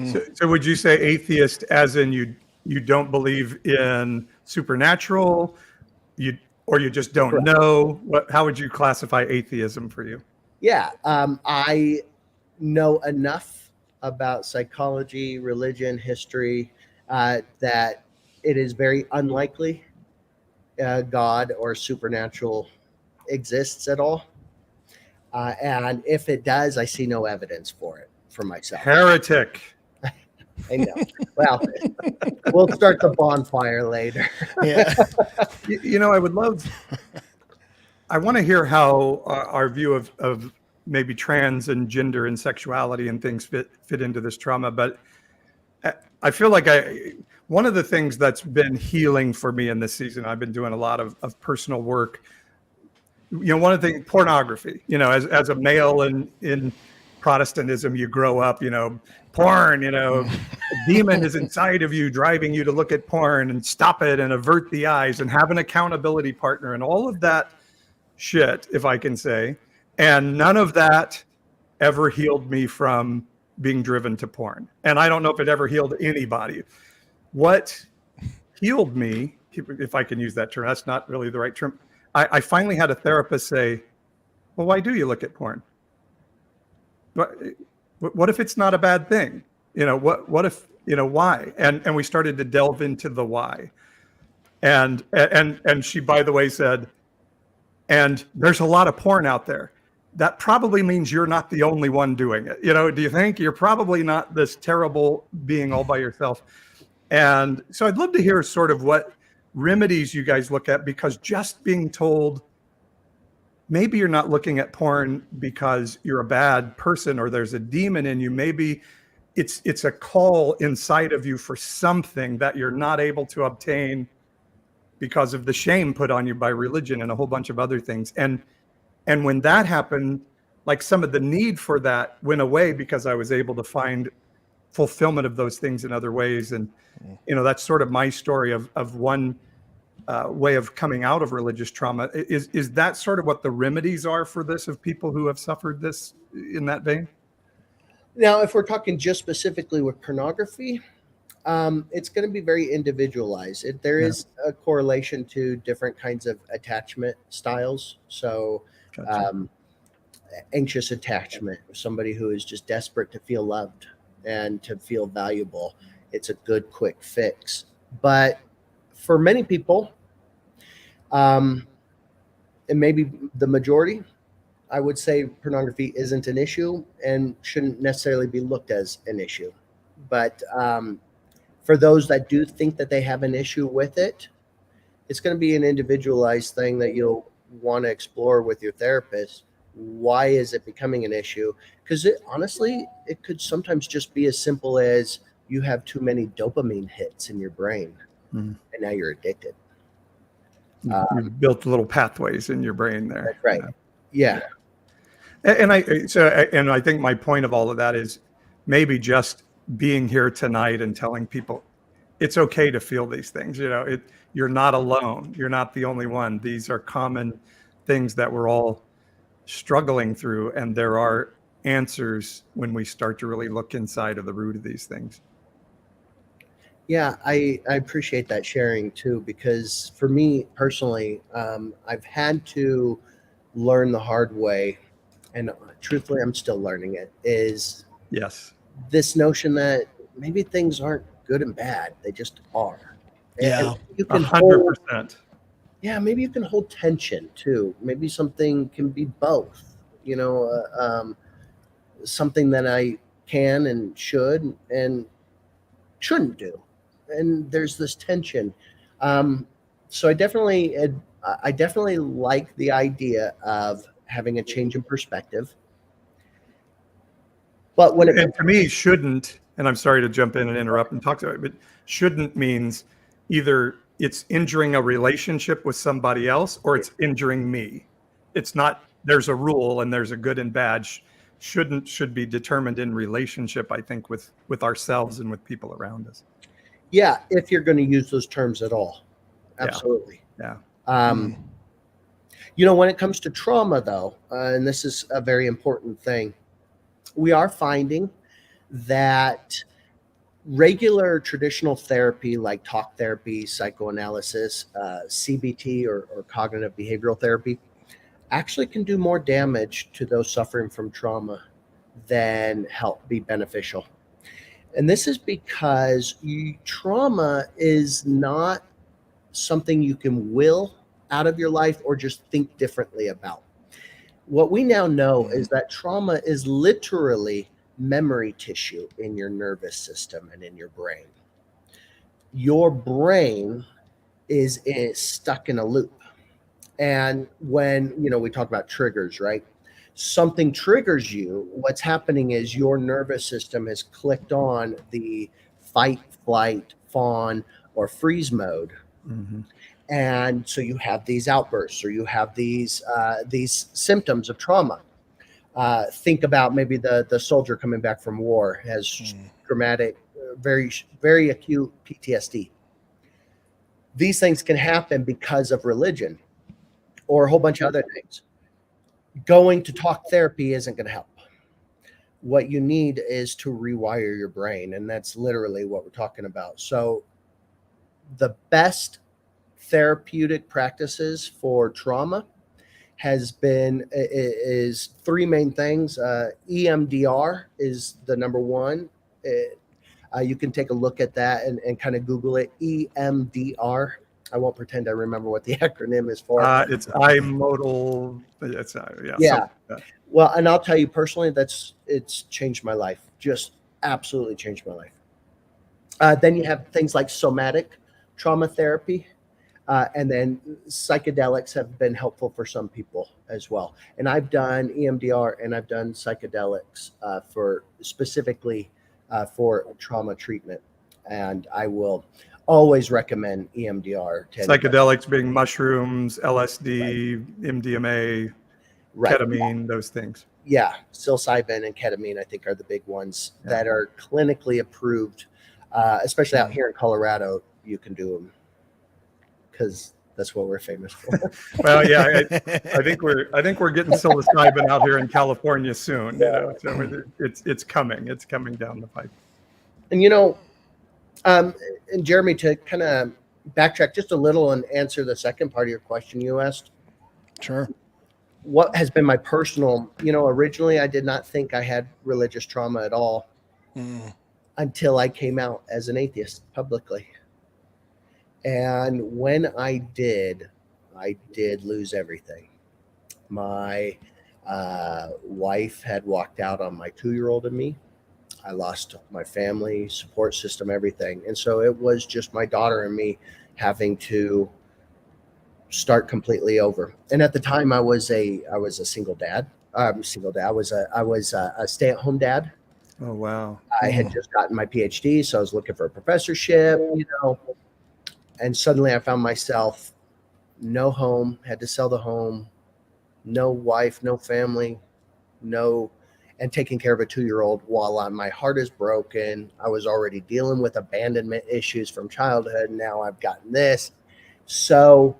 So would you say atheist as in you don't believe in supernatural, or you just don't Correct. know? How would you classify atheism for you? Yeah, I know enough about psychology, religion, history, that it is very unlikely God or supernatural exists at all. And if it does, I see no evidence for it for myself. Heretic. I know. Well, we'll start the bonfire later. Yeah. I want to hear how our view of maybe trans and gender and sexuality and things fit into this trauma. But I feel like one of the things that's been healing for me in this season, I've been doing a lot of personal work. One of the things, pornography, as a male in Protestantism, you grow up, porn, a demon is inside of you, driving you to look at porn and stop it and avert the eyes and have an accountability partner and all of that shit, if I can say. And none of that ever healed me from being driven to porn. And I don't know if it ever healed anybody. What healed me, if I can use that term, that's not really the right term. I finally had a therapist say, well, why do you look at porn? What if it's not a bad thing? What if, why? And we started to delve into the why. And she, by the way, said, and there's a lot of porn out there. That probably means you're not the only one doing it. Do you think? You're probably not this terrible being all by yourself. And so I'd love to hear sort of what remedies you guys look at, because just being told maybe you're not looking at porn because you're a bad person or there's a demon in you. Maybe it's a call inside of you for something that you're not able to obtain because of the shame put on you by religion and a whole bunch of other things. And when that happened, like some of the need for that went away because I was able to find fulfillment of those things in other ways. And, that's sort of my story of one way of coming out of religious trauma. Is that sort of what the remedies are for this, of people who have suffered this in that vein? Now, if we're talking just specifically with pornography, it's going to be very individualized. There is a correlation to different kinds of attachment styles. So, Gotcha. Anxious attachment, somebody who is just desperate to feel loved and to feel valuable. It's a good, quick fix. But for many people, and maybe the majority, I would say pornography isn't an issue and shouldn't necessarily be looked as an issue. But for those that do think that they have an issue with it, it's going to be an individualized thing that you'll want to explore with your therapist. Why is it becoming an issue? Because honestly, it could sometimes just be as simple as you have too many dopamine hits in your brain, and now you're addicted. You've built little pathways in your brain there. That's right. Yeah. And I think my point of all of that is maybe just being here tonight and telling people it's okay to feel these things. You're not alone. You're not the only one. These are common things that we're all struggling through, and there are answers when we start to really look inside of the root of these things. Yeah, I appreciate that sharing too, because for me personally, I've had to learn the hard way, and truthfully, I'm still learning it, is Yes. this notion that maybe things aren't good and bad. They just are. Yeah. And you can 100%. maybe you can hold tension too. Maybe something can be both, something that I can and should and shouldn't do. And there's this tension. So I definitely like the idea of having a change in perspective. But and to me, shouldn't, and I'm sorry to jump in and interrupt and talk to it, but shouldn't means either it's injuring a relationship with somebody else or it's injuring me. It's not, there's a rule and there's a good and bad. Should be determined in relationship, I think, with ourselves and with people around us. Yeah, if you're going to use those terms at all. Absolutely. Yeah. When it comes to trauma, though, and this is a very important thing, we are finding that regular traditional therapy like talk therapy, psychoanalysis, CBT, or cognitive behavioral therapy actually can do more damage to those suffering from trauma than help be beneficial. And this is because trauma is not something you can will out of your life or just think differently about. What we now know is that trauma is literally memory tissue in your nervous system and in your brain. Your brain is stuck in a loop. And when, we talk about triggers, right? Something triggers you, what's happening is your nervous system has clicked on the fight, flight, fawn, or freeze mode. Mm-hmm. And so you have these outbursts, or you have these symptoms of trauma. Think about maybe the soldier coming back from war has dramatic, very, very acute PTSD. These things can happen because of religion or a whole bunch of other things. Going to talk therapy isn't going to help. What you need is to rewire your brain, and that's literally what we're talking about. So the best therapeutic practices for trauma is three main things. EMDR is the number one. You can take a look at that and kind of Google it. EMDR. I won't pretend I remember what the acronym is for. It's imodal. It's yeah. Well, and I'll tell you personally, it's changed my life. Just absolutely changed my life. Then you have things like somatic trauma therapy. And then psychedelics have been helpful for some people as well. And I've done EMDR and I've done psychedelics for specifically for trauma treatment. And I will always recommend EMDR. Psychedelics being mushrooms, LSD, MDMA, ketamine, those things. Yeah, psilocybin and ketamine, I think, are the big ones that are clinically approved, especially out here in Colorado. You can do them because that's what we're famous for. Well, yeah, I think we're getting psilocybin out here in California soon. So it's coming. It's coming down the pipe. And and Jeremy, to kind of backtrack just a little and answer the second part of your question you asked. Sure. What has been my personal, originally I did not think I had religious trauma at all until I came out as an atheist publicly. And when I did lose everything. My wife had walked out on my 2-year-old and me. I lost my family, support system, everything. And so it was just my daughter and me having to start completely over. And at the time I was a single dad. I was a stay-at-home dad. Oh, wow. I had just gotten my PhD, so I was looking for a professorship, and suddenly I found myself no home, had to sell the home, no wife, no family, and taking care of a 2-year-old while my heart is broken. I was already dealing with abandonment issues from childhood. Now I've gotten this. So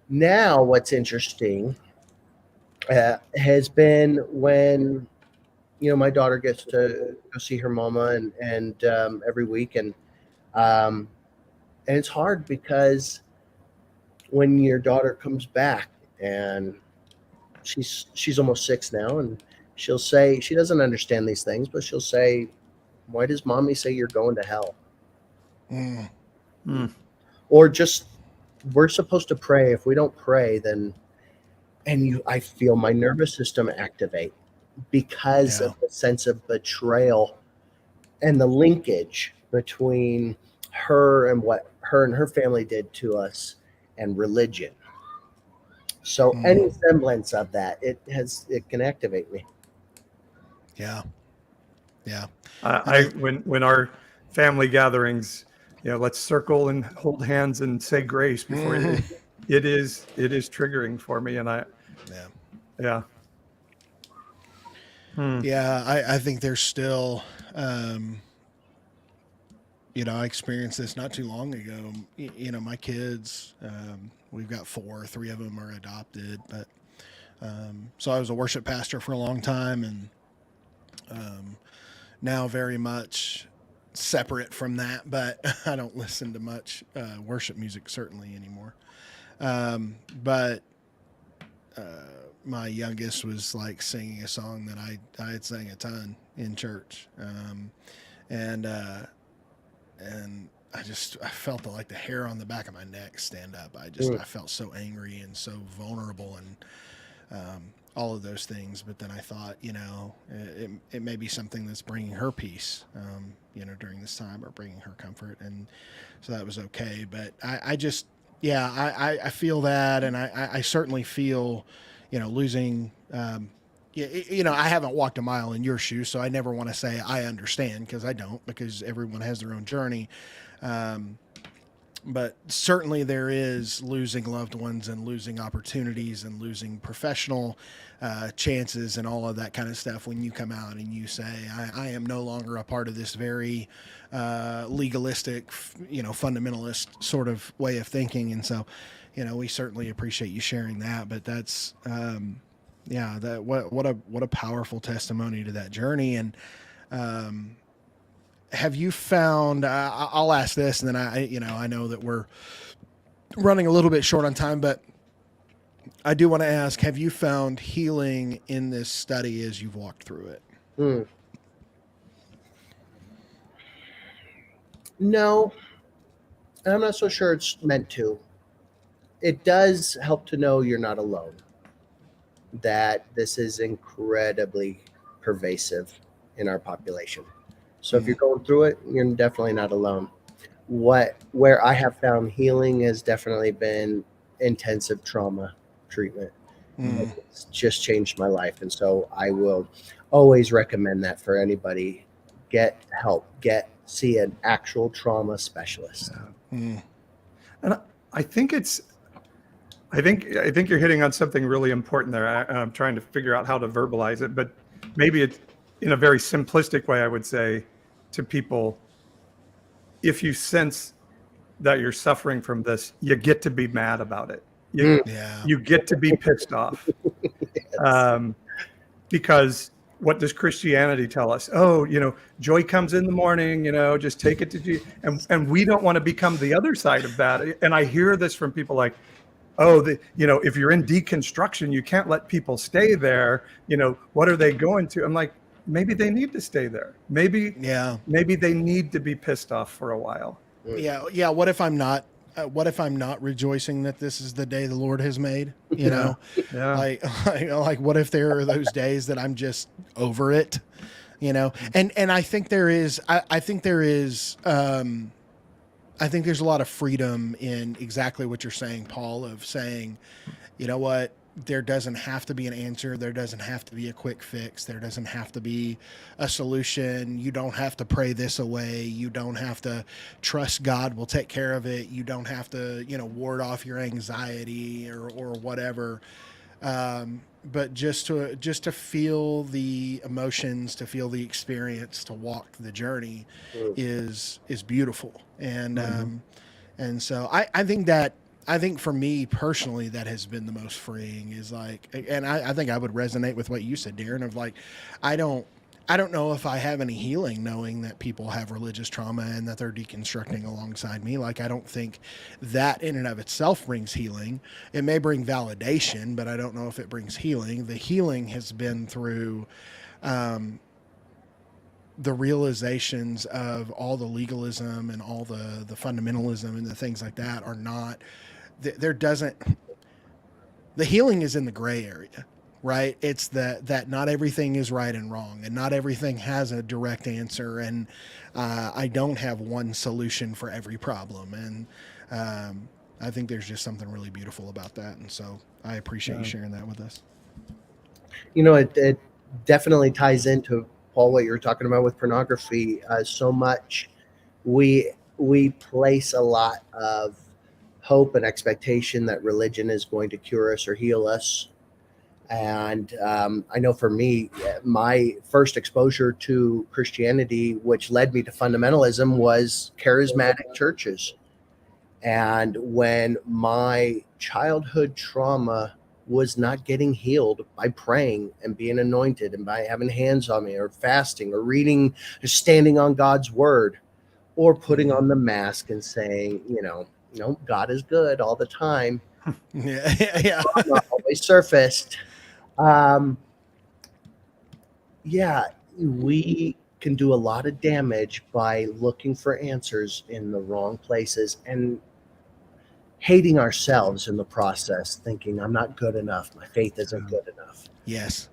now what's interesting has been when, my daughter gets to go see her mama and every week. And it's hard because when your daughter comes back and she's almost 6 now, and she'll say, she doesn't understand these things, but she'll say, why does mommy say you're going to hell? Or just, we're supposed to pray. If we don't pray, then, I feel my nervous system activate because of the sense of betrayal and the linkage between her and what her and her family did to us and religion. So any semblance of that, it can activate me. Yeah. When our family gatherings, let's circle and hold hands and say grace before it is triggering for me. And I think there's still, I experienced this not too long ago. My kids, we've got 4, 3 of them are adopted. But so I was a worship pastor for a long time, and now very much separate from that. But I don't listen to much worship music certainly anymore. But my youngest was like singing a song that I had sang a ton in church, and I felt like the hair on the back of my neck stand up. I felt so angry and so vulnerable, and all of those things. But then I thought, it may be something that's bringing her peace, during this time, or bringing her comfort, and so that was okay. But I feel that, and I certainly feel, losing. I haven't walked a mile in your shoes, so I never want to say I understand, because I don't, because everyone has their own journey. But certainly there is losing loved ones and losing opportunities and losing professional chances and all of that kind of stuff when you come out and you say, I am no longer a part of this very legalistic, fundamentalist sort of way of thinking. And so, we certainly appreciate you sharing that. But that's, what a powerful testimony to that journey. And have you found, I'll ask this, and then I know that we're running a little bit short on time, but I do want to ask, have you found healing in this study as you've walked through it? No, and I'm not so sure it's meant to. It does help to know you're not alone, that this is incredibly pervasive in our population. So if you're going through it, you're definitely not alone. Where I have found healing has definitely been intensive trauma treatment. It's just changed my life. And so I will always recommend that for anybody. Get help, see an actual trauma specialist. And I think you're hitting on something really important there. I'm trying to figure out how to verbalize it, but maybe it's in a very simplistic way. I would say to people, if you sense that you're suffering from this, you get to be mad about it. You get to be pissed off. Yes. Because what does Christianity tell us? Oh, joy comes in the morning, just take it to Jesus. And we don't want to become the other side of that. And I hear this from people like, if you're in deconstruction, you can't let people stay there. What are they going to? I'm like, maybe they need to stay there. Maybe they need to be pissed off for a while. Yeah. What if I'm not rejoicing that this is the day the Lord has made? Yeah. Like what if there are those days that I'm just over it? And I think there's a lot of freedom in exactly what you're saying, Paul, of saying, you know what? There doesn't have to be an answer. There doesn't have to be a quick fix. There doesn't have to be a solution. You don't have to pray this away. You don't have to trust God will take care of it. You don't have to, ward off your anxiety or whatever. But just to feel the emotions, to feel the experience, to walk the journey is beautiful. And, and so I think for me personally, that has been the most freeing, is like, and I think I would resonate with what you said, Darren, of like, I don't know if I have any healing knowing that people have religious trauma and that they're deconstructing alongside me. Like, I don't think that in and of itself brings healing. It may bring validation, but I don't know if it brings healing. The healing has been through, the realizations of all the legalism and all the fundamentalism and the things like that are not, the healing is in the gray area, right? It's that not everything is right and wrong, and not everything has a direct answer. And I don't have one solution for every problem. And I think there's just something really beautiful about that. And so I appreciate you sharing that with us. It definitely ties into, Paul, what you were talking about with pornography. So much we place a lot of hope and expectation that religion is going to cure us or heal us. And I know for me, my first exposure to Christianity, which led me to fundamentalism, was charismatic churches. And when my childhood trauma was not getting healed by praying and being anointed and by having hands on me or fasting or reading or standing on God's word or putting on the mask and saying, no, God is good all the time. Yeah. Trauma always surfaced. We can do a lot of damage by looking for answers in the wrong places and hating ourselves in the process, thinking I'm not good enough. My faith isn't good enough. Yes.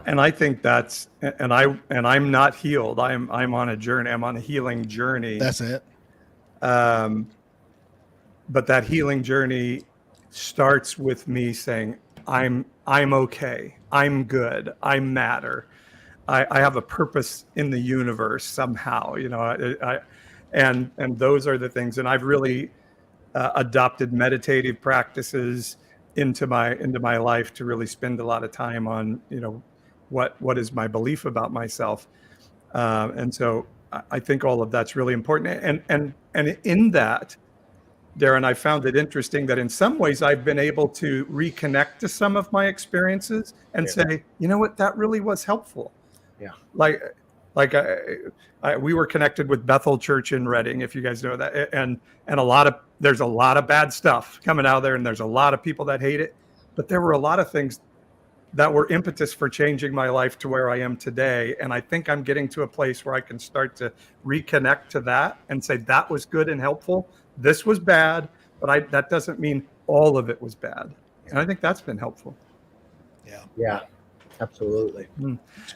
And I think that's, and I'm not healed. I'm on a journey. I'm on a healing journey. That's it. But that healing journey starts with me saying, I'm okay. I'm good. I matter. I have a purpose in the universe somehow, and those are the things. And I've really adopted meditative practices into my life to really spend a lot of time on, what is my belief about myself. And so I think all of that's really important. And in that, Darren, I found it interesting that in some ways I've been able to reconnect to some of my experiences and say, you know what, that really was helpful. Yeah. Like we were connected with Bethel Church in Reading, if you guys know that, and there's a lot of bad stuff coming out of there, and there's a lot of people that hate it, but there were a lot of things that were impetus for changing my life to where I am today. And I think I'm getting to a place where I can start to reconnect to that and say that was good and helpful. This was bad, but that doesn't mean all of it was bad. And I think that's been helpful. Yeah, absolutely.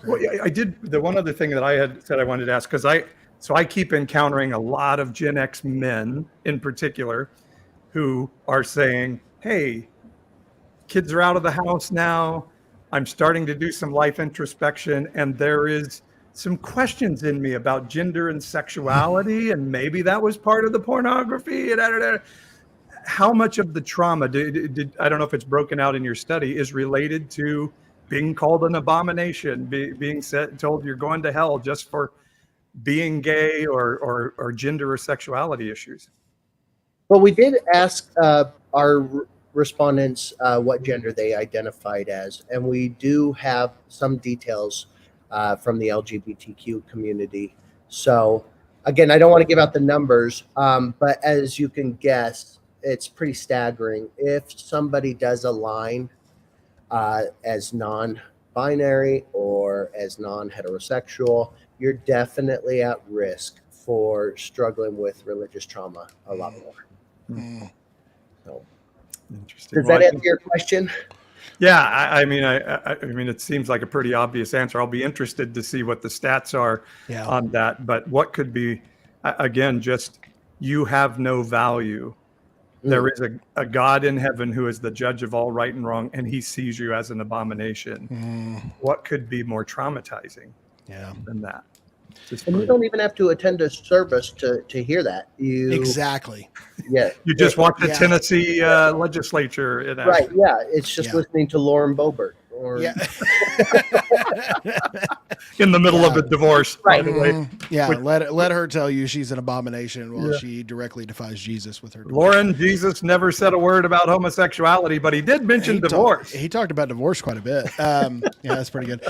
Well, I did the one other thing that I had said I wanted to ask, because I keep encountering a lot of Gen X men in particular who are saying, hey, kids are out of the house now. I'm starting to do some life introspection, and there is some questions in me about gender and sexuality, and maybe that was part of the pornography. And how much of the trauma I don't know if it's broken out in your study, is related to being called an abomination, being told you're going to hell just for being gay or gender or sexuality issues? Well, we did ask our respondents what gender they identified as, and we do have some details from the LGBTQ community. So again, I don't want to give out the numbers, but as you can guess, it's pretty staggering. If somebody does align as non-binary or as non-heterosexual, you're definitely at risk for struggling with religious trauma a lot more. So, interesting. Does that answer your question? Yeah, I mean, it seems like a pretty obvious answer. I'll be interested to see what the stats are on that. But what could be, again, just you have no value. There is a God in heaven who is the judge of all right and wrong, and he sees you as an abomination. What could be more traumatizing than that? And you don't even have to attend a service to hear that. Exactly. Yeah. You just watch the Tennessee legislature. Right. Yeah. It's just listening to Lauren Boebert. Or... Yeah. In the middle of a divorce, right. by the way. Yeah, let her tell you she's an abomination while she directly defies Jesus with her divorce. Lauren, Jesus never said a word about homosexuality, but he did mention divorce. He talked about divorce quite a bit. That's pretty good.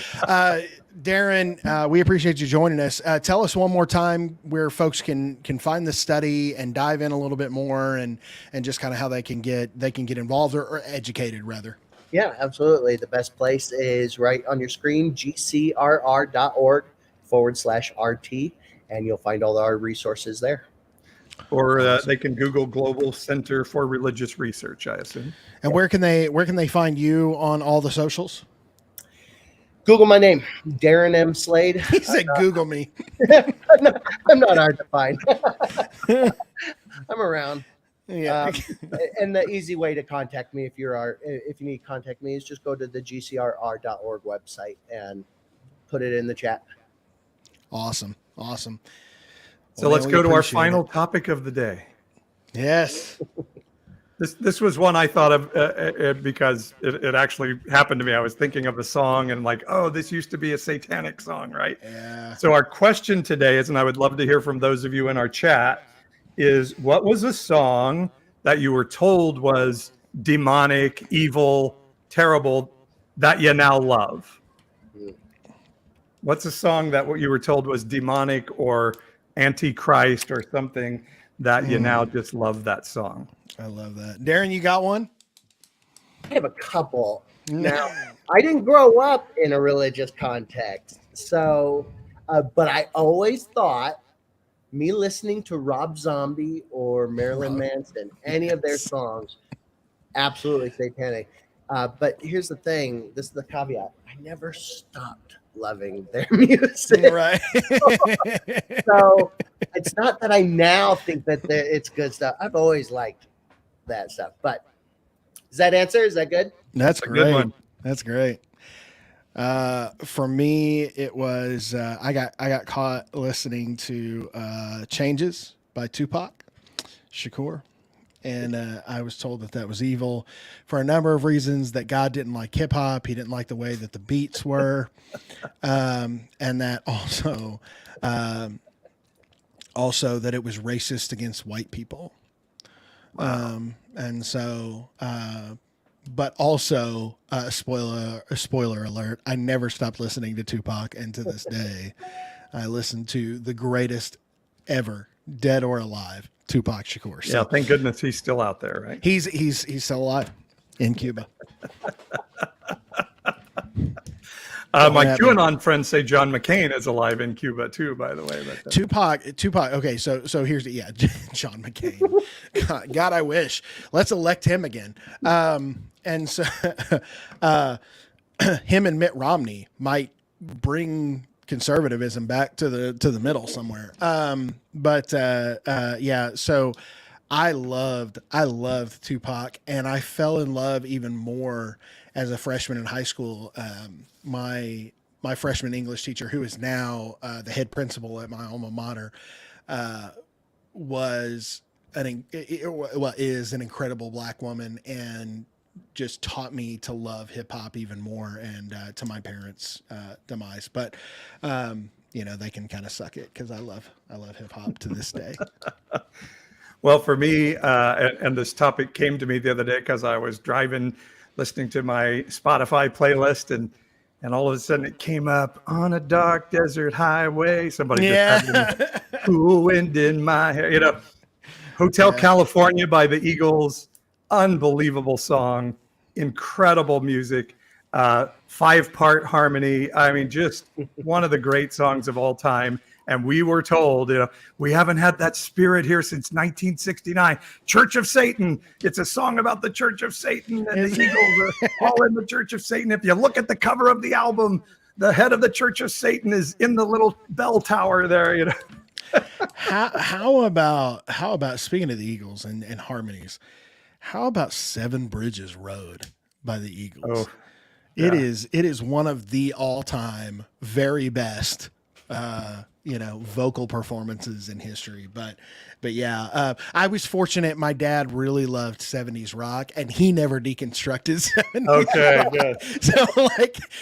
Darren, we appreciate you joining us. Tell us one more time where folks can find the study and dive in a little bit more, and just kind of how they can get involved or educated rather. Yeah, absolutely. The best place is right on your screen, gcrr.org/RT, and you'll find all our resources there. Or they can Google Global Center for Religious Research, I assume. And where can they find you on all the socials? Google my name, Darren M. Slade. He said, Google me. I'm not hard to find. I'm around. Yeah. And the easy way to contact me if you need to contact me is just go to the gcrr.org website and put it in the chat. Awesome. So let's go to our final topic of the day. Yes. This was one I thought of because it actually happened to me. I was thinking of a song and like, oh, this used to be a Satanic song, right? Yeah. So our question today is, and I would love to hear from those of you in our chat, is what was a song that you were told was demonic, evil, terrible, that you now love? What's a song that what you were told was demonic or antichrist or something that you now just love that song? I love that. Darren, you got one? I have a couple. Now, I didn't grow up in a religious context, so, but I always thought me listening to Rob Zombie or Marilyn Manson, any of their songs, absolutely satanic. But here's the thing, this is the caveat. I never stopped loving their music. Right. So it's not that I now think that it's good stuff. I've always liked that stuff. But does that answer? Is that good? That's a great. good one. That's great. For me, it was I got caught listening to Changes by Tupac Shakur. And I was told that was evil for a number of reasons, that God didn't like hip hop. He didn't like the way that the beats were. And that also that it was racist against white people. Wow. And so, but also spoiler alert, I never stopped listening to Tupac. And to this day, I listen to the greatest ever, dead or alive, Tupac Shakur. So Yeah, thank goodness he's still out there, right? he's still alive in Cuba. My QAnon friends say John McCain is alive in Cuba too, by the way. But, Tupac. Okay, so here's John McCain. God, I wish. Let's elect him again. And so, him and Mitt Romney might bring conservatism back to the middle somewhere. Yeah. So I loved Tupac, and I fell in love even more as a freshman in high school. My freshman English teacher, who is now the head principal at my alma mater, is an incredible Black woman, and just taught me to love hip hop even more, and to my parents' demise. But they can kind of suck it, because I love hip hop to this day. Well, for me, and this topic came to me the other day because I was driving, listening to my Spotify playlist, and all of a sudden it came up, on a dark desert highway. Somebody just had cool wind in my hair. Hotel California by the Eagles, unbelievable song, incredible music, 5-part harmony. I mean, just one of the great songs of all time. And we were told, we haven't had that spirit here since 1969. Church of Satan. It's a song about the Church of Satan, and the Eagles are all in the Church of Satan. If you look at the cover of the album, the head of the Church of Satan is in the little bell tower there. How about speaking of the Eagles and harmonies? How about Seven Bridges Road by the Eagles? Oh, yeah. It is one of the all-time very best vocal performances in history. But yeah, I was fortunate. My dad really loved 70s rock, and he never deconstructed 70s rock. Good. So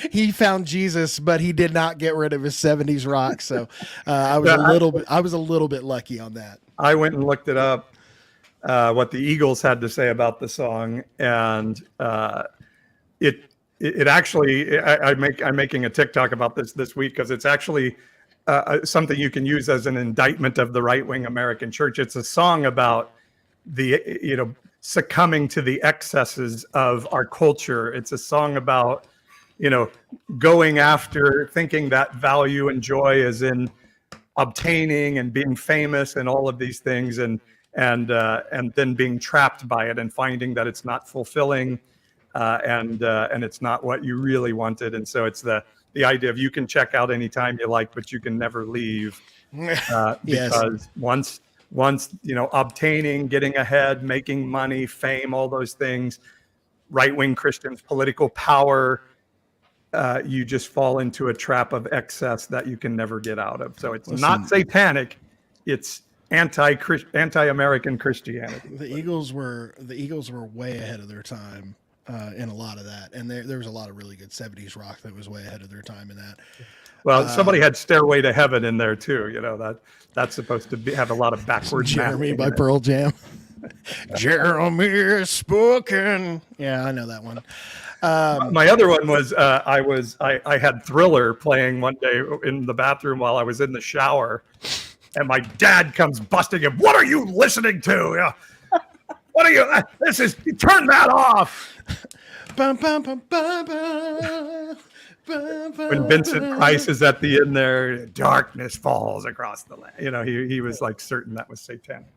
he found Jesus, but he did not get rid of his 70s rock. So I was a little bit lucky on that. I went and looked it up, what the Eagles had to say about the song, and it actually, I'm making a TikTok about this week, because it's actually something you can use as an indictment of the right-wing American church. It's a song about the succumbing to the excesses of our culture. It's a song about going after, thinking that value and joy is in obtaining and being famous and all of these things, and then being trapped by it and finding that it's not fulfilling, and it's not what you really wanted. And so it's the idea of, you can check out anytime you like, but you can never leave, because once obtaining, getting ahead, making money, fame, all those things, right-wing Christians, political power, you just fall into a trap of excess that you can never get out of. So it's not satanic, it's anti-American Christianity. The Eagles were way ahead of their time in a lot of that. And there was a lot of really good 70s rock that was way ahead of their time in that. Well, somebody had Stairway to Heaven in there too. You know, that's supposed to have a lot of backward Jeremy mapping by in it. Pearl Jam. Jeremy is spoken. Yeah, I know that one. My other one was I had Thriller playing one day in the bathroom while I was in the shower, and my dad comes busting in. What are you listening to? Yeah. What are you? Turn that off. Bum, bum, bum, bum, bum. When Vincent Price is at the end there, darkness falls across the land. You know, he was like certain that was satanic.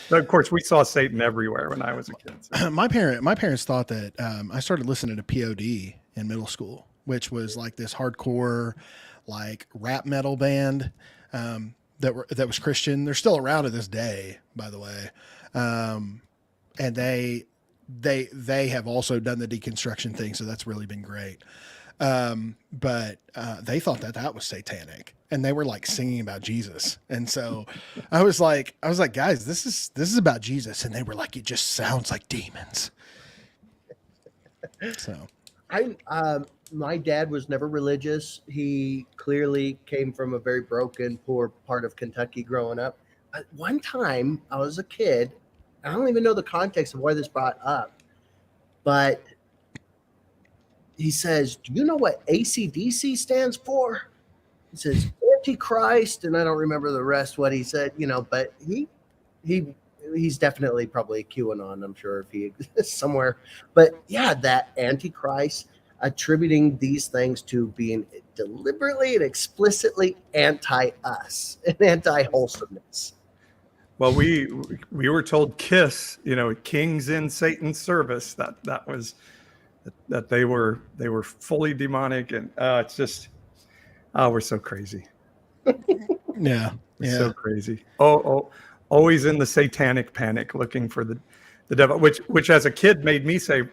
But of course, we saw Satan everywhere when I was a kid. So. My parents thought that I started listening to POD in middle school, which was like this hardcore, like rap metal band that was Christian. They're still around to this day, by the way, and they have also done the deconstruction thing, so that's really been great. But they thought that was satanic, and they were like singing about Jesus. And so I was like, guys, this is about Jesus. And they were like, it just sounds like demons. So my dad was never religious. He clearly came from a very broken, poor part of Kentucky growing up. One time I was a kid, I don't even know the context of why this brought up, but he says, do you know what AC/DC stands for? He says, Antichrist, and I don't remember the rest what he said, but he's definitely probably QAnon, I'm sure, if he exists somewhere. But yeah, that Antichrist, attributing these things to being deliberately and explicitly anti-us and anti-wholesomeness. Well, we were told KISS, kings in Satan's service, that was that they were fully demonic, and it's just we're so crazy. Yeah. So crazy. Always in the satanic panic, looking for the devil, which as a kid made me say,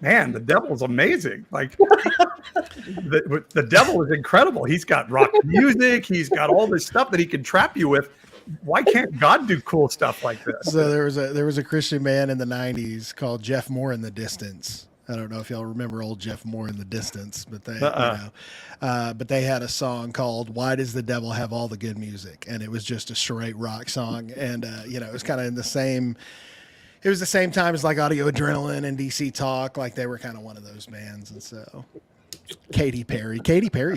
man, the devil's amazing. Like the devil is incredible. He's got rock music. He's got all this stuff that he can trap you with. Why can't God do cool stuff like this? So there was a Christian man in the 90s called Jeff Moore in the Distance. I don't know if y'all remember old Jeff Moore in the Distance, but they had a song called "Why Does the Devil Have All the Good Music?" and it was just a straight rock song, and it was kind of in the same. It was the same time as like Audio Adrenaline and DC Talk, like they were kind of one of those bands, and so. Katy Perry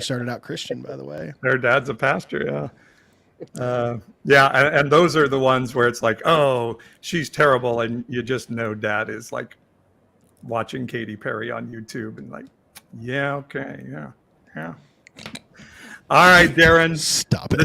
started out Christian, by the way. Their dad's a pastor, yeah. And those are the ones where it's like, oh, she's terrible, and you just know dad is like watching Katy Perry on YouTube and like, yeah, okay, yeah. All right, Darren, stop it.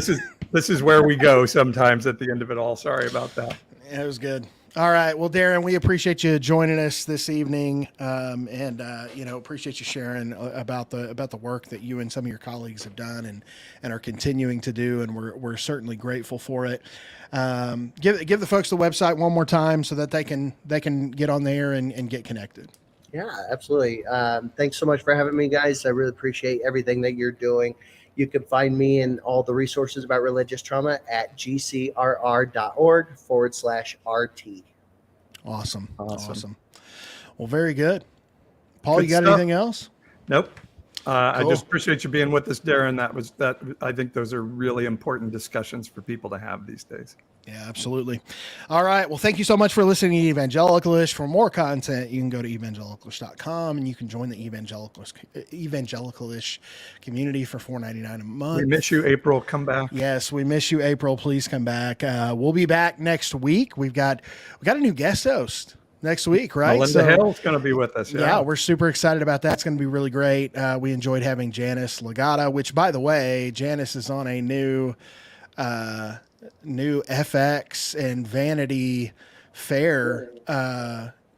This is where we go sometimes at the end of it all. Sorry about that. Yeah, it was good. All right. Well, Darren, we appreciate you joining us this evening, and appreciate you sharing about the work that you and some of your colleagues have done and are continuing to do, and we're certainly grateful for it. Give the folks the website one more time so that they can get on there and get connected. Yeah, absolutely. Thanks so much for having me, guys. I really appreciate everything that you're doing. You can find me and all the resources about religious trauma at gcrr.org/RT. Awesome. Well, very good. Paul, Good you got stuff. anything else? Nope. Cool. I just appreciate you being with us, Darren. I think those are really important discussions for people to have these days. Yeah, absolutely. All right. Well, thank you so much for listening to Evangelicalish. For more content, you can go to evangelicalish.com and you can join the Evangelicalish community for $4.99 a month. We miss you, April. Come back. Yes, we miss you, April. Please come back. We'll be back next week. We got a new guest host next week, right? Melinda Hale's going to be with us. Yeah, we're super excited about that. It's going to be really great. We enjoyed having Janice Legata, which, by the way, Janice is on a new FX and Vanity Fair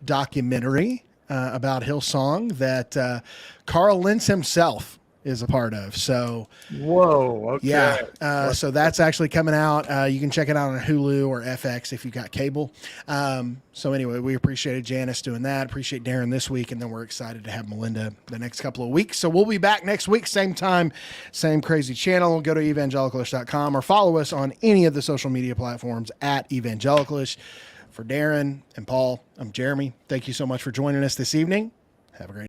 documentary about Hillsong that Carl Lentz himself is a part of. So, whoa, okay. Yeah. So that's actually coming out. You can check it out on Hulu or FX if you got cable. So anyway, we appreciated Janice doing that. Appreciate Darren this week. And then we're excited to have Melinda the next couple of weeks. So we'll be back next week, same time, same crazy channel. Go to evangelicalish.com or follow us on any of the social media platforms at Evangelicalish. For Darren and Paul, I'm Jeremy. Thank you so much for joining us this evening. Have a great